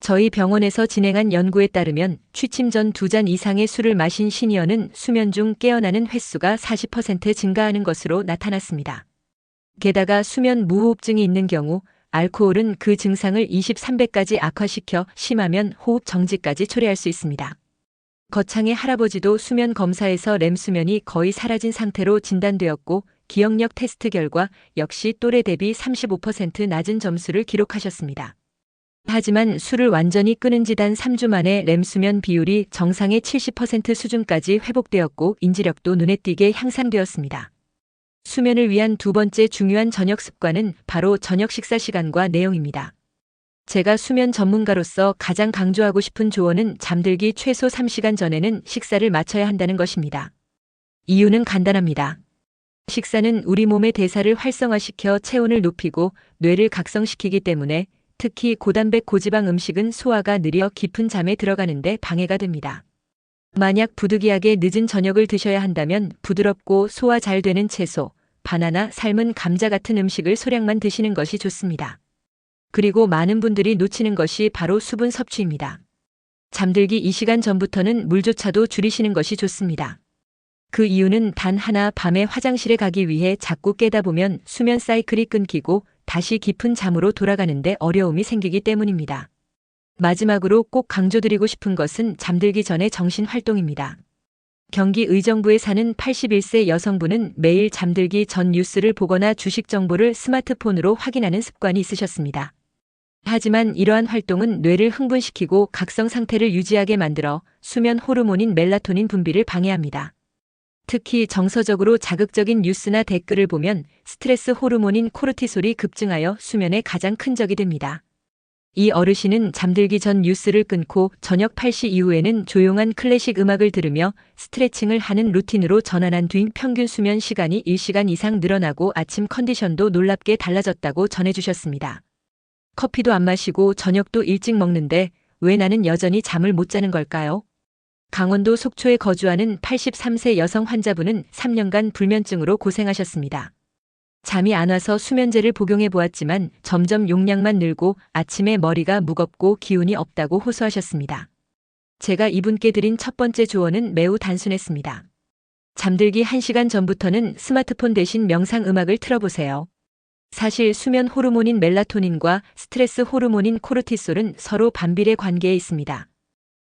저희 병원에서 진행한 연구에 따르면 취침 전 2잔 이상의 술을 마신 시니어는 수면 중 깨어나는 횟수가 40% 증가하는 것으로 나타났습니다. 게다가 수면 무호흡증이 있는 경우 알코올은 그 증상을 23배까지 악화시켜 심하면 호흡 정지까지 초래할 수 있습니다. 거창의 할아버지도 수면 검사에서 렘수면이 거의 사라진 상태로 진단되었고 기억력 테스트 결과 역시 또래 대비 35% 낮은 점수를 기록하셨습니다. 하지만 술을 완전히 끊은 지 단 3주 만에 렘수면 비율이 정상의 70% 수준까지 회복되었고 인지력도 눈에 띄게 향상되었습니다. 수면을 위한 두 번째 중요한 저녁 습관은 바로 저녁 식사 시간과 내용입니다. 제가 수면 전문가로서 가장 강조하고 싶은 조언은 잠들기 최소 3시간 전에는 식사를 마쳐야 한다는 것입니다. 이유는 간단합니다. 식사는 우리 몸의 대사를 활성화시켜 체온을 높이고 뇌를 각성시키기 때문에 특히 고단백 고지방 음식은 소화가 느려 깊은 잠에 들어가는데 방해가 됩니다. 만약 부득이하게 늦은 저녁을 드셔야 한다면 부드럽고 소화 잘 되는 채소, 바나나, 삶은 감자 같은 음식을 소량만 드시는 것이 좋습니다. 그리고 많은 분들이 놓치는 것이 바로 수분 섭취입니다. 잠들기 2시간 전부터는 물조차도 줄이시는 것이 좋습니다. 그 이유는 단 하나, 밤에 화장실에 가기 위해 자꾸 깨다 보면 수면 사이클이 끊기고 다시 깊은 잠으로 돌아가는데 어려움이 생기기 때문입니다. 마지막으로 꼭 강조드리고 싶은 것은 잠들기 전의 정신 활동입니다. 경기 의정부에 사는 81세 여성분은 매일 잠들기 전 뉴스를 보거나 주식 정보를 스마트폰으로 확인하는 습관이 있으셨습니다. 하지만 이러한 활동은 뇌를 흥분시키고 각성 상태를 유지하게 만들어 수면 호르몬인 멜라토닌 분비를 방해합니다. 특히 정서적으로 자극적인 뉴스나 댓글을 보면 스트레스 호르몬인 코르티솔이 급증하여 수면에 가장 큰 적이 됩니다. 이 어르신은 잠들기 전 뉴스를 끊고 저녁 8시 이후에는 조용한 클래식 음악을 들으며 스트레칭을 하는 루틴으로 전환한 뒤 평균 수면 시간이 1시간 이상 늘어나고 아침 컨디션도 놀랍게 달라졌다고 전해주셨습니다. 커피도 안 마시고 저녁도 일찍 먹는데 왜 나는 여전히 잠을 못 자는 걸까요? 강원도 속초에 거주하는 83세 여성 환자분은 3년간 불면증으로 고생하셨습니다. 잠이 안 와서 수면제를 복용해 보았지만 점점 용량만 늘고 아침에 머리가 무겁고 기운이 없다고 호소하셨습니다. 제가 이분께 드린 첫 번째 조언은 매우 단순했습니다. 잠들기 1시간 전부터는 스마트폰 대신 명상 음악을 틀어보세요. 사실 수면 호르몬인 멜라토닌과 스트레스 호르몬인 코르티솔은 서로 반비례 관계에 있습니다.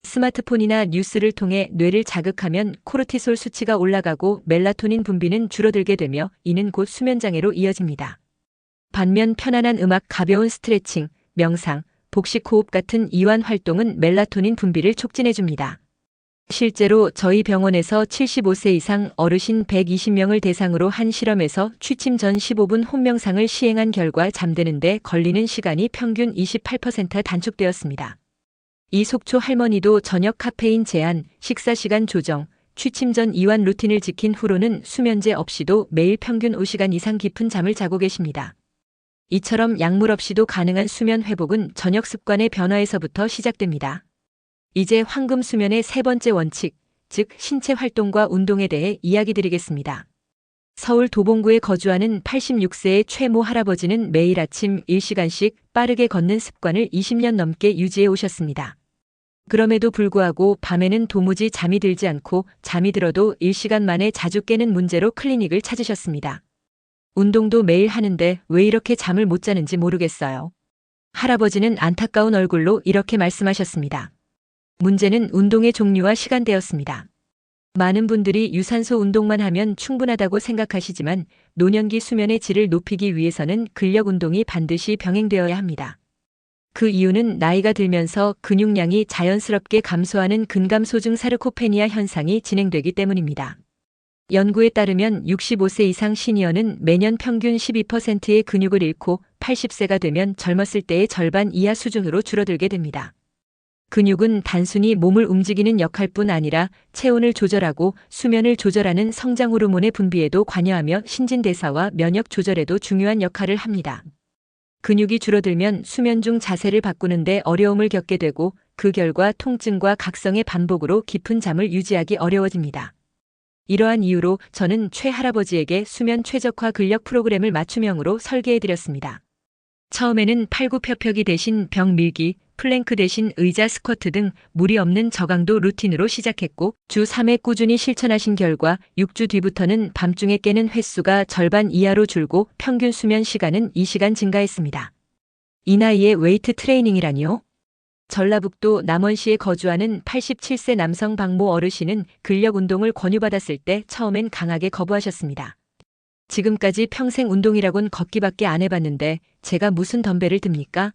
스마트폰이나 뉴스를 통해 뇌를 자극하면 코르티솔 수치가 올라가고 멜라토닌 분비는 줄어들게 되며 이는 곧 수면장애로 이어집니다. 반면 편안한 음악, 가벼운 스트레칭, 명상, 복식 호흡 같은 이완 활동은 멜라토닌 분비를 촉진해줍니다. 실제로 저희 병원에서 75세 이상 어르신 120명을 대상으로 한 실험에서 취침 전 15분 혼명상을 시행한 결과 잠드는 데 걸리는 시간이 평균 28% 단축되었습니다. 이 속초 할머니도 저녁 카페인 제한, 식사 시간 조정, 취침 전 이완 루틴을 지킨 후로는 수면제 없이도 매일 평균 5시간 이상 깊은 잠을 자고 계십니다. 이처럼 약물 없이도 가능한 수면 회복은 저녁 습관의 변화에서부터 시작됩니다. 이제 황금 수면의 세 번째 원칙, 즉 신체 활동과 운동에 대해 이야기 드리겠습니다. 서울 도봉구에 거주하는 86세의 최모 할아버지는 매일 아침 1시간씩 빠르게 걷는 습관을 20년 넘게 유지해 오셨습니다. 그럼에도 불구하고 밤에는 도무지 잠이 들지 않고 잠이 들어도 1시간 만에 자주 깨는 문제로 클리닉을 찾으셨습니다. 운동도 매일 하는데 왜 이렇게 잠을 못 자는지 모르겠어요. 할아버지는 안타까운 얼굴로 이렇게 말씀하셨습니다. 문제는 운동의 종류와 시간대였습니다. 많은 분들이 유산소 운동만 하면 충분하다고 생각하시지만 노년기 수면의 질을 높이기 위해서는 근력 운동이 반드시 병행되어야 합니다. 그 이유는 나이가 들면서 근육량이 자연스럽게 감소하는 근감소증 사르코페니아 현상이 진행되기 때문입니다. 연구에 따르면 65세 이상 시니어는 매년 평균 12%의 근육을 잃고 80세가 되면 젊었을 때의 절반 이하 수준으로 줄어들게 됩니다. 근육은 단순히 몸을 움직이는 역할뿐 아니라 체온을 조절하고 수면을 조절하는 성장 호르몬의 분비에도 관여하며 신진대사와 면역 조절에도 중요한 역할을 합니다. 근육이 줄어들면 수면 중 자세를 바꾸는데 어려움을 겪게 되고 그 결과 통증과 각성의 반복으로 깊은 잠을 유지하기 어려워집니다. 이러한 이유로 저는 최 할아버지에게 수면 최적화 근력 프로그램을 맞춤형으로 설계해드렸습니다. 처음에는 팔굽혀펴기 대신 벽 밀기, 플랭크 대신 의자 스쿼트 등 무리 없는 저강도 루틴으로 시작했고 주 3회 꾸준히 실천하신 결과 6주 뒤부터는 밤중에 깨는 횟수가 절반 이하로 줄고 평균 수면 시간은 2시간 증가했습니다. 이 나이에 웨이트 트레이닝이라니요? 전라북도 남원시에 거주하는 87세 남성 박모 어르신은 근력 운동을 권유받았을 때 처음엔 강하게 거부하셨습니다. 지금까지 평생 운동이라곤 걷기밖에 안 해봤는데 제가 무슨 덤벨을 듭니까?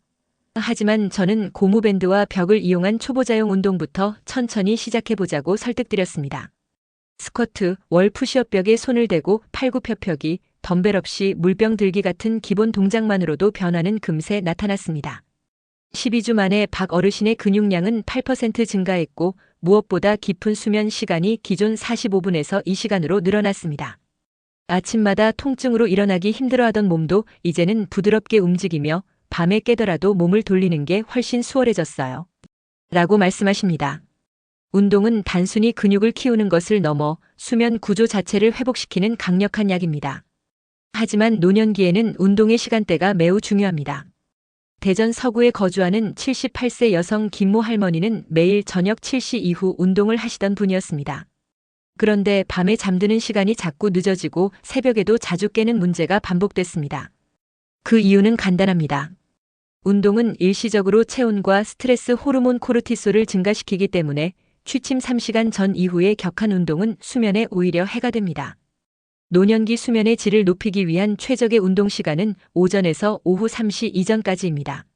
하지만 저는 고무밴드와 벽을 이용한 초보자용 운동부터 천천히 시작해보자고 설득드렸습니다. 스쿼트, 월 푸시업 벽에 손을 대고 팔굽혀펴기, 덤벨 없이 물병 들기 같은 기본 동작만으로도 변화는 금세 나타났습니다. 12주 만에 박 어르신의 근육량은 8% 증가했고 무엇보다 깊은 수면 시간이 기존 45분에서 2시간으로 늘어났습니다. 아침마다 통증으로 일어나기 힘들어하던 몸도 이제는 부드럽게 움직이며 밤에 깨더라도 몸을 돌리는 게 훨씬 수월해졌어요. 라고 말씀하십니다. 운동은 단순히 근육을 키우는 것을 넘어 수면 구조 자체를 회복시키는 강력한 약입니다. 하지만 노년기에는 운동의 시간대가 매우 중요합니다. 대전 서구에 거주하는 78세 여성 김모 할머니는 매일 저녁 7시 이후 운동을 하시던 분이었습니다. 그런데 밤에 잠드는 시간이 자꾸 늦어지고 새벽에도 자주 깨는 문제가 반복됐습니다. 그 이유는 간단합니다. 운동은 일시적으로 체온과 스트레스 호르몬 코르티솔을 증가시키기 때문에 취침 3시간 전 이후의 격한 운동은 수면에 오히려 해가 됩니다. 노년기 수면의 질을 높이기 위한 최적의 운동 시간은 오전에서 오후 3시 이전까지입니다.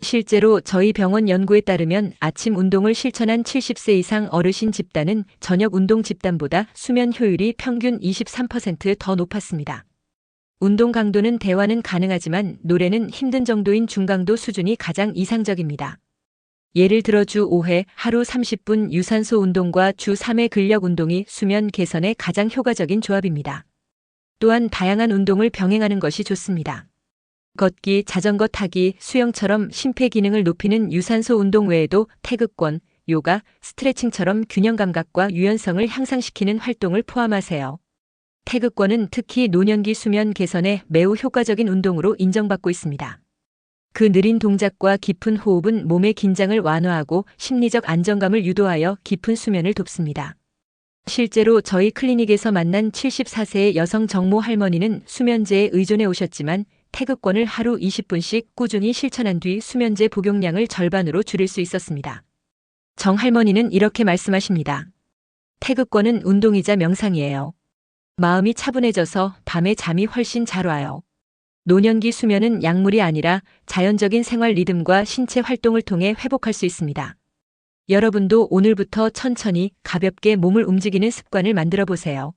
실제로 저희 병원 연구에 따르면 아침 운동을 실천한 70세 이상 어르신 집단은 저녁 운동 집단보다 수면 효율이 평균 23% 더 높았습니다. 운동 강도는 대화는 가능하지만 노래는 힘든 정도인 중강도 수준이 가장 이상적입니다. 예를 들어 주 5회 하루 30분 유산소 운동과 주 3회 근력 운동이 수면 개선에 가장 효과적인 조합입니다. 또한 다양한 운동을 병행하는 것이 좋습니다. 걷기, 자전거 타기, 수영처럼 심폐 기능을 높이는 유산소 운동 외에도 태극권, 요가, 스트레칭처럼 균형 감각과 유연성을 향상시키는 활동을 포함하세요. 태극권은 특히 노년기 수면 개선에 매우 효과적인 운동으로 인정받고 있습니다. 그 느린 동작과 깊은 호흡은 몸의 긴장을 완화하고 심리적 안정감을 유도하여 깊은 수면을 돕습니다. 실제로 저희 클리닉에서 만난 74세의 여성 정모 할머니는 수면제에 의존해 오셨지만 태극권을 하루 20분씩 꾸준히 실천한 뒤 수면제 복용량을 절반으로 줄일 수 있었습니다. 정 할머니는 이렇게 말씀하십니다. 태극권은 운동이자 명상이에요. 마음이 차분해져서 밤에 잠이 훨씬 잘 와요. 노년기 수면은 약물이 아니라 자연적인 생활 리듬과 신체 활동을 통해 회복할 수 있습니다. 여러분도 오늘부터 천천히 가볍게 몸을 움직이는 습관을 만들어 보세요.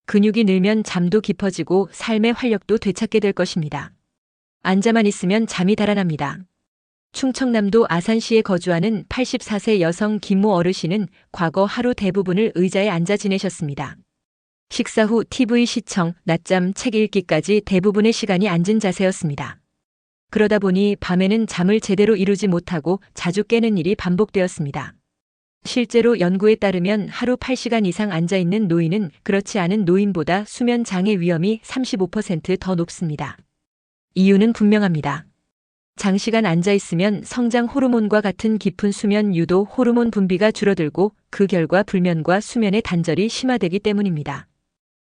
근육이 늘면 잠도 깊어지고 삶의 활력도 되찾게 될 것입니다. 앉아만 있으면 잠이 달아납니다. 충청남도 아산시에 거주하는 84세 여성 김모 어르신은 과거 하루 대부분을 의자에 앉아 지내셨습니다. 식사 후 TV 시청, 낮잠, 책 읽기까지 대부분의 시간이 앉은 자세였습니다. 그러다 보니 밤에는 잠을 제대로 이루지 못하고 자주 깨는 일이 반복되었습니다. 실제로 연구에 따르면 하루 8시간 이상 앉아있는 노인은 그렇지 않은 노인보다 수면 장애 위험이 35% 더 높습니다. 이유는 분명합니다. 장시간 앉아있으면 성장 호르몬과 같은 깊은 수면 유도 호르몬 분비가 줄어들고 그 결과 불면과 수면의 단절이 심화되기 때문입니다.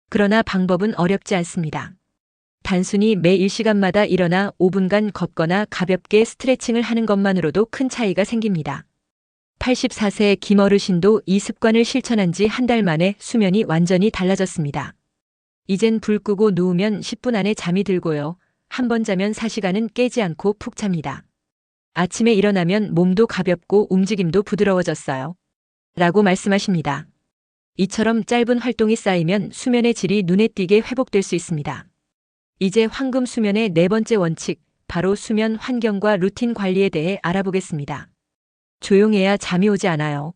그러나 방법은 어렵지 않습니다. 단순히 매 1시간마다 일어나 5분간 걷거나 가볍게 스트레칭을 하는 것만으로도 큰 차이가 생깁니다. 84세 김 어르신도 이 습관을 실천한 지 한 달 만에 수면이 완전히 달라졌습니다. 이젠 불 끄고 누우면 10분 안에 잠이 들고요. 한 번 자면 4시간은 깨지 않고 푹 잡니다. 아침에 일어나면 몸도 가볍고 움직임도 부드러워졌어요. 라고 말씀하십니다. 이처럼 짧은 활동이 쌓이면 수면의 질이 눈에 띄게 회복될 수 있습니다. 이제 황금 수면의 네 번째 원칙, 바로 수면 환경과 루틴 관리에 대해 알아보겠습니다. 조용해야 잠이 오지 않아요.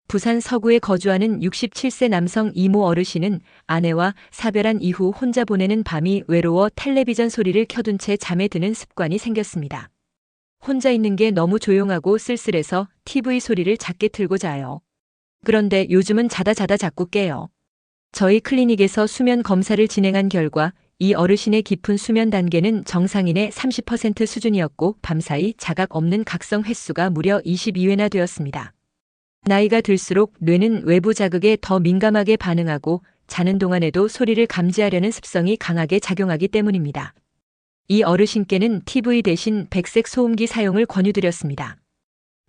부산 서구에 거주하는 67세 남성 이모 어르신은 아내와 사별한 이후 혼자 보내는 밤이 외로워 텔레비전 소리를 켜둔 채 잠에 드는 습관이 생겼습니다. 혼자 있는 게 너무 조용하고 쓸쓸해서 TV 소리를 작게 틀고 자요. 그런데 요즘은 자다 자꾸 깨요. 저희 클리닉에서 수면 검사를 진행한 결과 이 어르신의 깊은 수면 단계는 정상인의 30% 수준이었고 밤사이 자각 없는 각성 횟수가 무려 22회나 되었습니다. 나이가 들수록 뇌는 외부 자극에 더 민감하게 반응하고 자는 동안에도 소리를 감지하려는 습성이 강하게 작용하기 때문입니다. 이 어르신께는 TV 대신 백색 소음기 사용을 권유드렸습니다.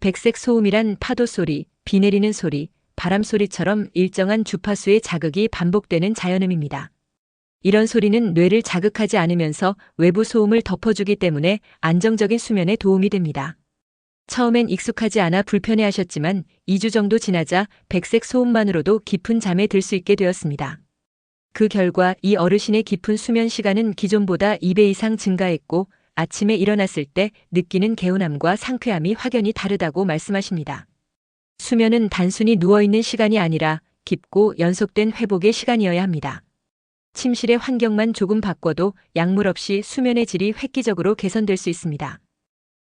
백색 소음이란 파도 소리, 비 내리는 소리, 바람 소리처럼 일정한 주파수의 자극이 반복되는 자연음입니다. 이런 소리는 뇌를 자극하지 않으면서 외부 소음을 덮어주기 때문에 안정적인 수면에 도움이 됩니다. 처음엔 익숙하지 않아 불편해하셨지만 2주 정도 지나자 백색 소음만으로도 깊은 잠에 들 수 있게 되었습니다. 그 결과 이 어르신의 깊은 수면 시간은 기존보다 2배 이상 증가했고 아침에 일어났을 때 느끼는 개운함과 상쾌함이 확연히 다르다고 말씀하십니다. 수면은 단순히 누워있는 시간이 아니라 깊고 연속된 회복의 시간이어야 합니다. 침실의 환경만 조금 바꿔도 약물 없이 수면의 질이 획기적으로 개선될 수 있습니다.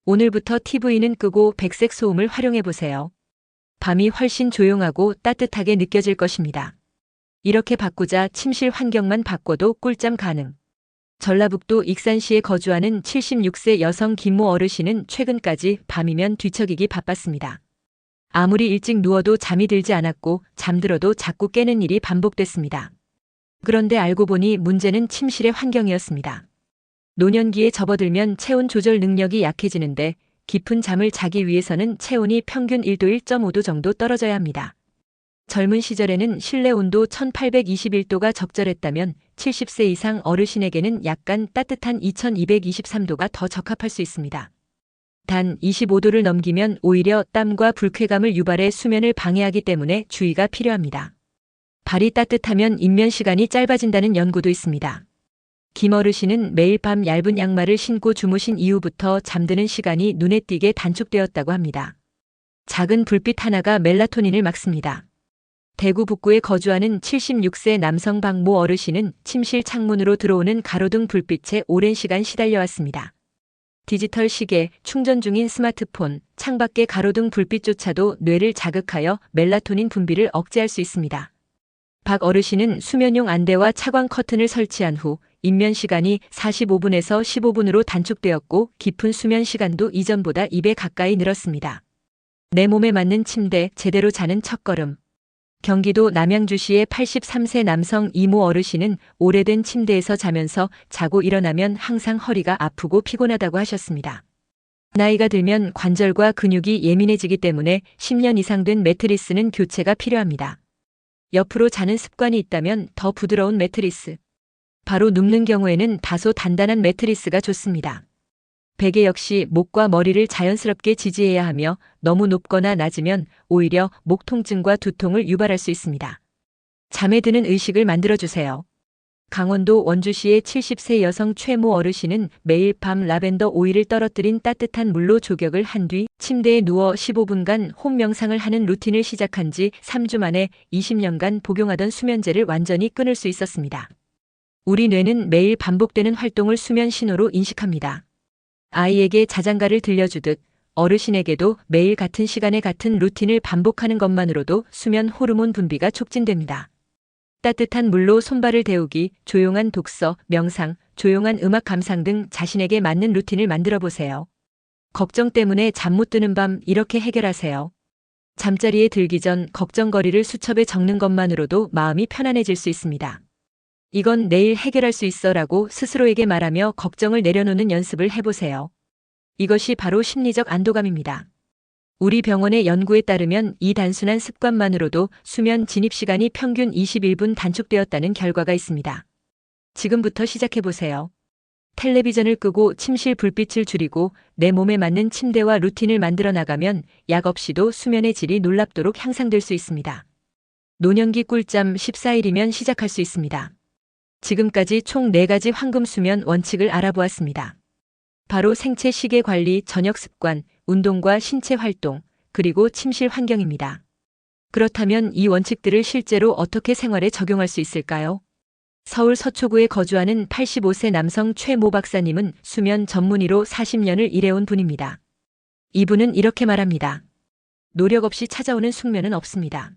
오늘부터 TV는 끄고 백색 소음을 활용해 보세요. 밤이 훨씬 조용하고 따뜻하게 느껴질 것입니다. 이렇게 바꾸자 침실 환경만 바꿔도 꿀잠 가능. 전라북도 익산시에 거주하는 76세 여성 김모 어르신은 최근까지 밤이면 뒤척이기 바빴습니다. 아무리 일찍 누워도 잠이 들지 않았고 잠들어도 자꾸 깨는 일이 반복됐습니다. 그런데 알고 보니 문제는 침실의 환경이었습니다. 노년기에 접어들면 체온 조절 능력이 약해지는데 깊은 잠을 자기 위해서는 체온이 평균 1도 1.5도 정도 떨어져야 합니다. 젊은 시절에는 실내 온도 1821도가 적절했다면 70세 이상 어르신에게는 약간 따뜻한 2223도가 더 적합할 수 있습니다. 단 25도를 넘기면 오히려 땀과 불쾌감을 유발해 수면을 방해하기 때문에 주의가 필요합니다. 발이 따뜻하면 입면 시간이 짧아진다는 연구도 있습니다. 김 어르신은 매일 밤 얇은 양말을 신고 주무신 이후부터 잠드는 시간이 눈에 띄게 단축되었다고 합니다. 작은 불빛 하나가 멜라토닌을 막습니다. 대구 북구에 거주하는 76세 남성 박모 어르신은 침실 창문으로 들어오는 가로등 불빛에 오랜 시간 시달려왔습니다. 디지털 시계, 충전 중인 스마트폰, 창밖의 가로등 불빛조차도 뇌를 자극하여 멜라토닌 분비를 억제할 수 있습니다. 박 어르신은 수면용 안대와 차광 커튼을 설치한 후 입면 시간이 45분에서 15분으로 단축되었고 깊은 수면 시간도 이전보다 2배 가까이 늘었습니다. 내 몸에 맞는 침대, 제대로 자는 첫걸음. 경기도 남양주시의 83세 남성 이모 어르신은 오래된 침대에서 자고 일어나면 항상 허리가 아프고 피곤하다고 하셨습니다. 나이가 들면 관절과 근육이 예민해지기 때문에 10년 이상 된 매트리스는 교체가 필요합니다. 옆으로 자는 습관이 있다면 더 부드러운 매트리스. 바로 눕는 경우에는 다소 단단한 매트리스가 좋습니다. 베개 역시 목과 머리를 자연스럽게 지지해야 하며 너무 높거나 낮으면 오히려 목 통증과 두통을 유발할 수 있습니다. 잠에 드는 의식을 만들어주세요. 강원도 원주시의 70세 여성 최모 어르신은 매일 밤 라벤더 오일을 떨어뜨린 따뜻한 물로 조격을 한 뒤 침대에 누워 15분간 홈 명상을 하는 루틴을 시작한 지 3주 만에 20년간 복용하던 수면제를 완전히 끊을 수 있었습니다. 우리 뇌는 매일 반복되는 활동을 수면 신호로 인식합니다. 아이에게 자장가를 들려주듯 어르신에게도 매일 같은 시간에 같은 루틴을 반복하는 것만으로도 수면 호르몬 분비가 촉진됩니다. 따뜻한 물로 손발을 데우기, 조용한 독서, 명상, 조용한 음악 감상 등 자신에게 맞는 루틴을 만들어 보세요. 걱정 때문에 잠 못 드는 밤 이렇게 해결하세요. 잠자리에 들기 전 걱정거리를 수첩에 적는 것만으로도 마음이 편안해질 수 있습니다. 이건 내일 해결할 수 있어라고 스스로에게 말하며 걱정을 내려놓는 연습을 해보세요. 이것이 바로 심리적 안도감입니다. 우리 병원의 연구에 따르면 이 단순한 습관만으로도 수면 진입 시간이 평균 21분 단축되었다는 결과가 있습니다. 지금부터 시작해보세요. 텔레비전을 끄고 침실 불빛을 줄이고 내 몸에 맞는 침대와 루틴을 만들어 나가면 약 없이도 수면의 질이 놀랍도록 향상될 수 있습니다. 노년기 꿀잠 14일이면 시작할 수 있습니다. 지금까지 총 4가지 황금 수면 원칙을 알아보았습니다. 바로 생체 시계 관리, 저녁 습관, 운동과 신체 활동, 그리고 침실 환경입니다. 그렇다면 이 원칙들을 실제로 어떻게 생활에 적용할 수 있을까요? 서울 서초구에 거주하는 85세 남성 최모 박사님은 수면 전문의로 40년을 일해온 분입니다. 이분은 이렇게 말합니다. 노력 없이 찾아오는 숙면은 없습니다.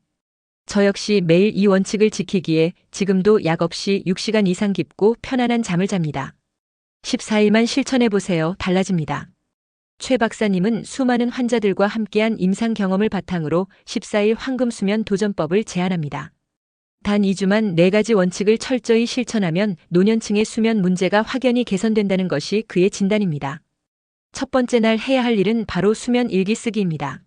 저 역시 매일 이 원칙을 지키기에 지금도 약 없이 6시간 이상 깊고 편안한 잠을 잡니다. 14일만 실천해보세요. 달라집니다. 최 박사님은 수많은 환자들과 함께한 임상 경험을 바탕으로 14일 황금수면 도전법을 제안합니다. 단 2주만 4가지 원칙을 철저히 실천하면 노년층의 수면 문제가 확연히 개선된다는 것이 그의 진단입니다. 첫 번째 날 해야 할 일은 바로 수면 일기 쓰기입니다.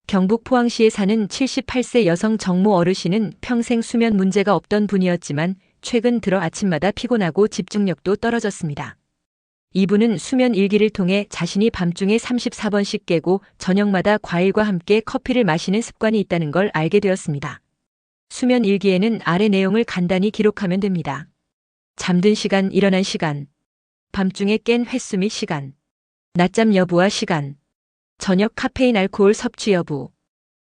경북 포항시에 사는 78세 여성 정모 어르신은 평생 수면 문제가 없던 분이었지만 최근 들어 아침마다 피곤하고 집중력도 떨어졌습니다. 이분은 수면 일기를 통해 자신이 밤중에 34번씩 깨고 저녁마다 과일과 함께 커피를 마시는 습관이 있다는 걸 알게 되었습니다. 수면 일기에는 아래 내용을 간단히 기록하면 됩니다. 잠든 시간, 일어난 시간, 밤중에 깬 횟수 및 시간, 낮잠 여부와 시간, 저녁 카페인 알코올 섭취 여부,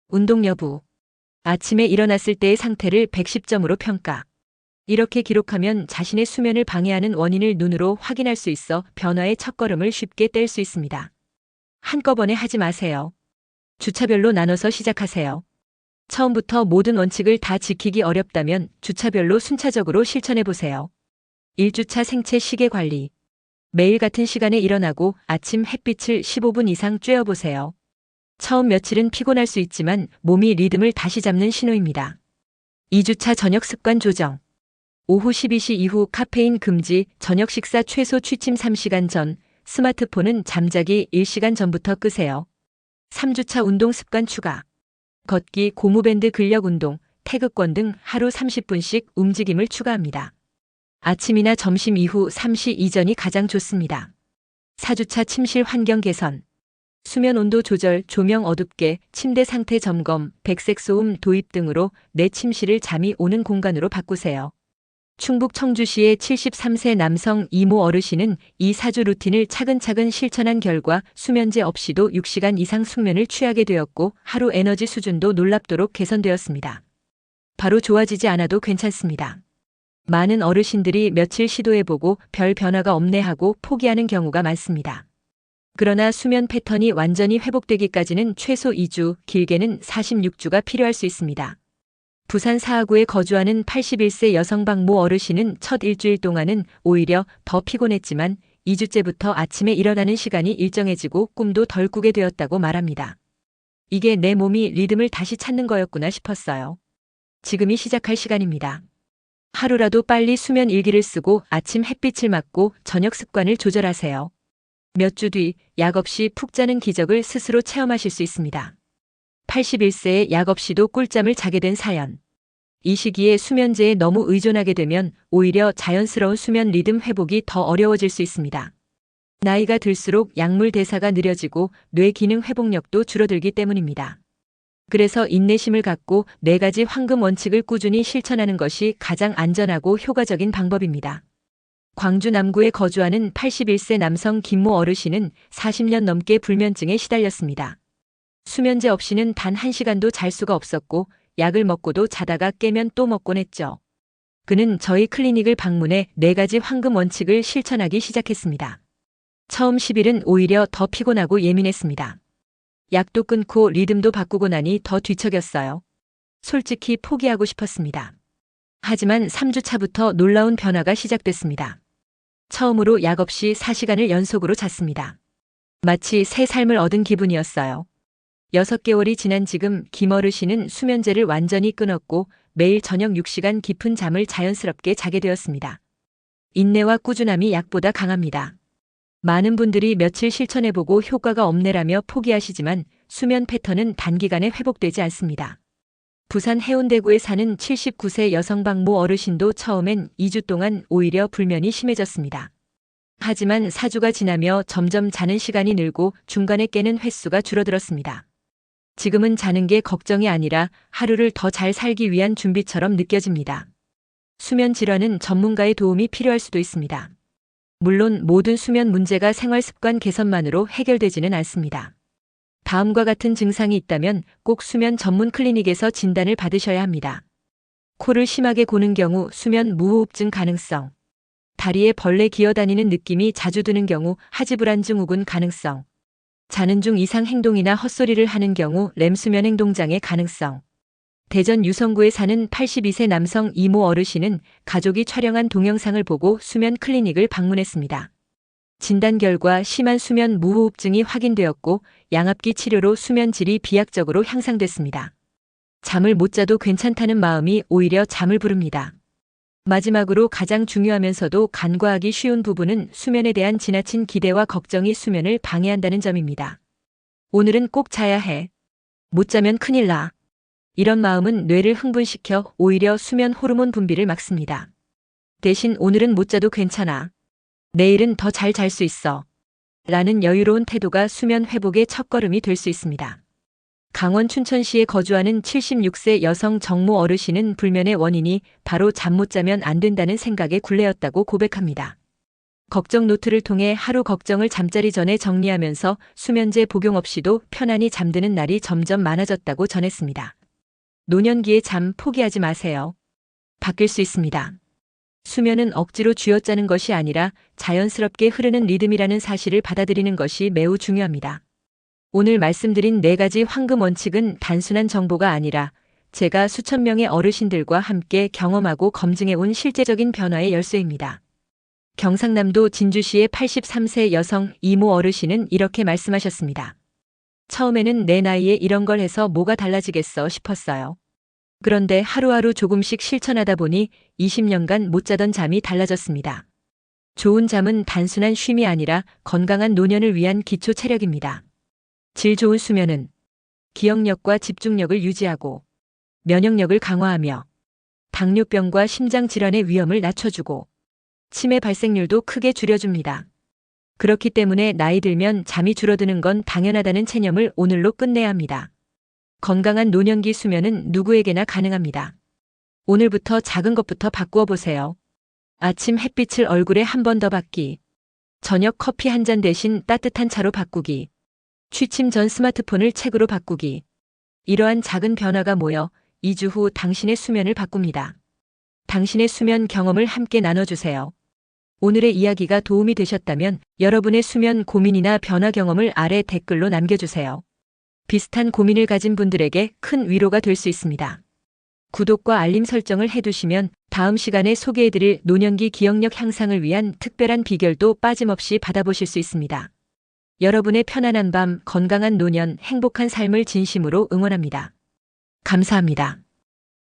운동 여부, 아침에 일어났을 때의 상태를 110점으로 평가. 이렇게 기록하면 자신의 수면을 방해하는 원인을 눈으로 확인할 수 있어 변화의 첫걸음을 쉽게 뗄 수 있습니다. 한꺼번에 하지 마세요. 주차별로 나눠서 시작하세요. 처음부터 모든 원칙을 다 지키기 어렵다면 주차별로 순차적으로 실천해보세요. 1주차 생체 시계 관리. 매일 같은 시간에 일어나고 아침 햇빛을 15분 이상 쬐어보세요. 처음 며칠은 피곤할 수 있지만 몸이 리듬을 다시 잡는 신호입니다. 2주차 저녁 습관 조정. 오후 12시 이후 카페인 금지, 저녁 식사 최소 취침 3시간 전, 스마트폰은 잠자기 1시간 전부터 끄세요. 3주차 운동 습관 추가. 걷기, 고무밴드 근력 운동, 태극권 등 하루 30분씩 움직임을 추가합니다. 아침이나 점심 이후 3시 이전이 가장 좋습니다. 4주차 침실 환경 개선. 수면 온도 조절, 조명 어둡게, 침대 상태 점검, 백색 소음 도입 등으로 내 침실을 잠이 오는 공간으로 바꾸세요. 충북 청주시의 73세 남성 이모 어르신은 이 사주 루틴을 차근차근 실천한 결과 수면제 없이도 6시간 이상 숙면을 취하게 되었고 하루 에너지 수준도 놀랍도록 개선되었습니다. 바로 좋아지지 않아도 괜찮습니다. 많은 어르신들이 며칠 시도해보고 별 변화가 없네 하고 포기하는 경우가 많습니다. 그러나 수면 패턴이 완전히 회복되기까지는 최소 2주, 길게는 46주가 필요할 수 있습니다. 부산 사하구에 거주하는 81세 여성 박모 어르신은 첫 일주일 동안은 오히려 더 피곤했지만 2주째부터 아침에 일어나는 시간이 일정해지고 꿈도 덜 꾸게 되었다고 말합니다. 이게 내 몸이 리듬을 다시 찾는 거였구나 싶었어요. 지금이 시작할 시간입니다. 하루라도 빨리 수면 일기를 쓰고 아침 햇빛을 맞고 저녁 습관을 조절하세요. 몇 주 뒤 약 없이 푹 자는 기적을 스스로 체험하실 수 있습니다. 81세에 약 없이도 꿀잠을 자게 된 사연. 이 시기에 수면제에 너무 의존하게 되면 오히려 자연스러운 수면 리듬 회복이 더 어려워질 수 있습니다. 나이가 들수록 약물 대사가 느려지고 뇌 기능 회복력도 줄어들기 때문입니다. 그래서 인내심을 갖고 4가지 황금 원칙을 꾸준히 실천하는 것이 가장 안전하고 효과적인 방법입니다. 광주 남구에 거주하는 81세 남성 김모 어르신은 40년 넘게 불면증에 시달렸습니다. 수면제 없이는 단 1시간도 잘 수가 없었고 약을 먹고도 자다가 깨면 또 먹곤 했죠. 그는 저희 클리닉을 방문해 4가지 황금 원칙을 실천하기 시작했습니다. 처음 10일은 오히려 더 피곤하고 예민했습니다. 약도 끊고 리듬도 바꾸고 나니 더 뒤척였어요. 솔직히 포기하고 싶었습니다. 하지만 3주 차부터 놀라운 변화가 시작됐습니다. 처음으로 약 없이 4시간을 연속으로 잤습니다. 마치 새 삶을 얻은 기분이었어요. 6개월이 지난 지금 김 어르신은 수면제를 완전히 끊었고 매일 저녁 6시간 깊은 잠을 자연스럽게 자게 되었습니다. 인내와 꾸준함이 약보다 강합니다. 많은 분들이 며칠 실천해보고 효과가 없네라며 포기하시지만 수면 패턴은 단기간에 회복되지 않습니다. 부산 해운대구에 사는 79세 여성 박모 어르신도 처음엔 2주 동안 오히려 불면이 심해졌습니다. 하지만 4주가 지나며 점점 자는 시간이 늘고 중간에 깨는 횟수가 줄어들었습니다. 지금은 자는 게 걱정이 아니라 하루를 더 잘 살기 위한 준비처럼 느껴집니다. 수면 질환은 전문가의 도움이 필요할 수도 있습니다. 물론 모든 수면 문제가 생활 습관 개선만으로 해결되지는 않습니다. 다음과 같은 증상이 있다면 꼭 수면 전문 클리닉에서 진단을 받으셔야 합니다. 코를 심하게 고는 경우 수면 무호흡증 가능성. 다리에 벌레 기어다니는 느낌이 자주 드는 경우 하지불안 증후군 가능성. 자는 중 이상 행동이나 헛소리를 하는 경우 렘 수면 행동장애 가능성. 대전 유성구에 사는 82세 남성 이모 어르신은 가족이 촬영한 동영상을 보고 수면 클리닉을 방문했습니다. 진단 결과 심한 수면 무호흡증이 확인되었고 양압기 치료로 수면 질이 비약적으로 향상됐습니다. 잠을 못 자도 괜찮다는 마음이 오히려 잠을 부릅니다. 마지막으로 가장 중요하면서도 간과하기 쉬운 부분은 수면에 대한 지나친 기대와 걱정이 수면을 방해한다는 점입니다. 오늘은 꼭 자야 해. 못 자면 큰일 나. 이런 마음은 뇌를 흥분시켜 오히려 수면 호르몬 분비를 막습니다. 대신 오늘은 못 자도 괜찮아. 내일은 더 잘 잘 수 있어. 라는 여유로운 태도가 수면 회복의 첫걸음이 될 수 있습니다. 강원 춘천시에 거주하는 76세 여성 정모 어르신은 불면의 원인이 바로 잠 못 자면 안 된다는 생각에 굴레였다고 고백합니다. 걱정 노트를 통해 하루 걱정을 잠자리 전에 정리하면서 수면제 복용 없이도 편안히 잠드는 날이 점점 많아졌다고 전했습니다. 노년기에 잠 포기하지 마세요. 바뀔 수 있습니다. 수면은 억지로 쥐어짜는 것이 아니라 자연스럽게 흐르는 리듬이라는 사실을 받아들이는 것이 매우 중요합니다. 오늘 말씀드린 4가지 황금 원칙은 단순한 정보가 아니라 제가 수천 명의 어르신들과 함께 경험하고 검증해온 실제적인 변화의 열쇠입니다. 경상남도 진주시의 83세 여성 이모 어르신은 이렇게 말씀하셨습니다. 처음에는 내 나이에 이런 걸 해서 뭐가 달라지겠어 싶었어요. 그런데 하루하루 조금씩 실천하다 보니 20년간 못 자던 잠이 달라졌습니다. 좋은 잠은 단순한 쉼이 아니라 건강한 노년을 위한 기초 체력입니다. 질 좋은 수면은 기억력과 집중력을 유지하고 면역력을 강화하며 당뇨병과 심장질환의 위험을 낮춰주고 치매 발생률도 크게 줄여줍니다. 그렇기 때문에 나이 들면 잠이 줄어드는 건 당연하다는 체념을 오늘로 끝내야 합니다. 건강한 노년기 수면은 누구에게나 가능합니다. 오늘부터 작은 것부터 바꾸어 보세요. 아침 햇빛을 얼굴에 한 번 더 받기. 저녁 커피 한 잔 대신 따뜻한 차로 바꾸기. 취침 전 스마트폰을 책으로 바꾸기. 이러한 작은 변화가 모여 2주 후 당신의 수면을 바꿉니다. 당신의 수면 경험을 함께 나눠주세요. 오늘의 이야기가 도움이 되셨다면 여러분의 수면 고민이나 변화 경험을 아래 댓글로 남겨주세요. 비슷한 고민을 가진 분들에게 큰 위로가 될 수 있습니다. 구독과 알림 설정을 해두시면 다음 시간에 소개해드릴 노년기 기억력 향상을 위한 특별한 비결도 빠짐없이 받아보실 수 있습니다. 여러분의 편안한 밤, 건강한 노년, 행복한 삶을 진심으로 응원합니다. 감사합니다.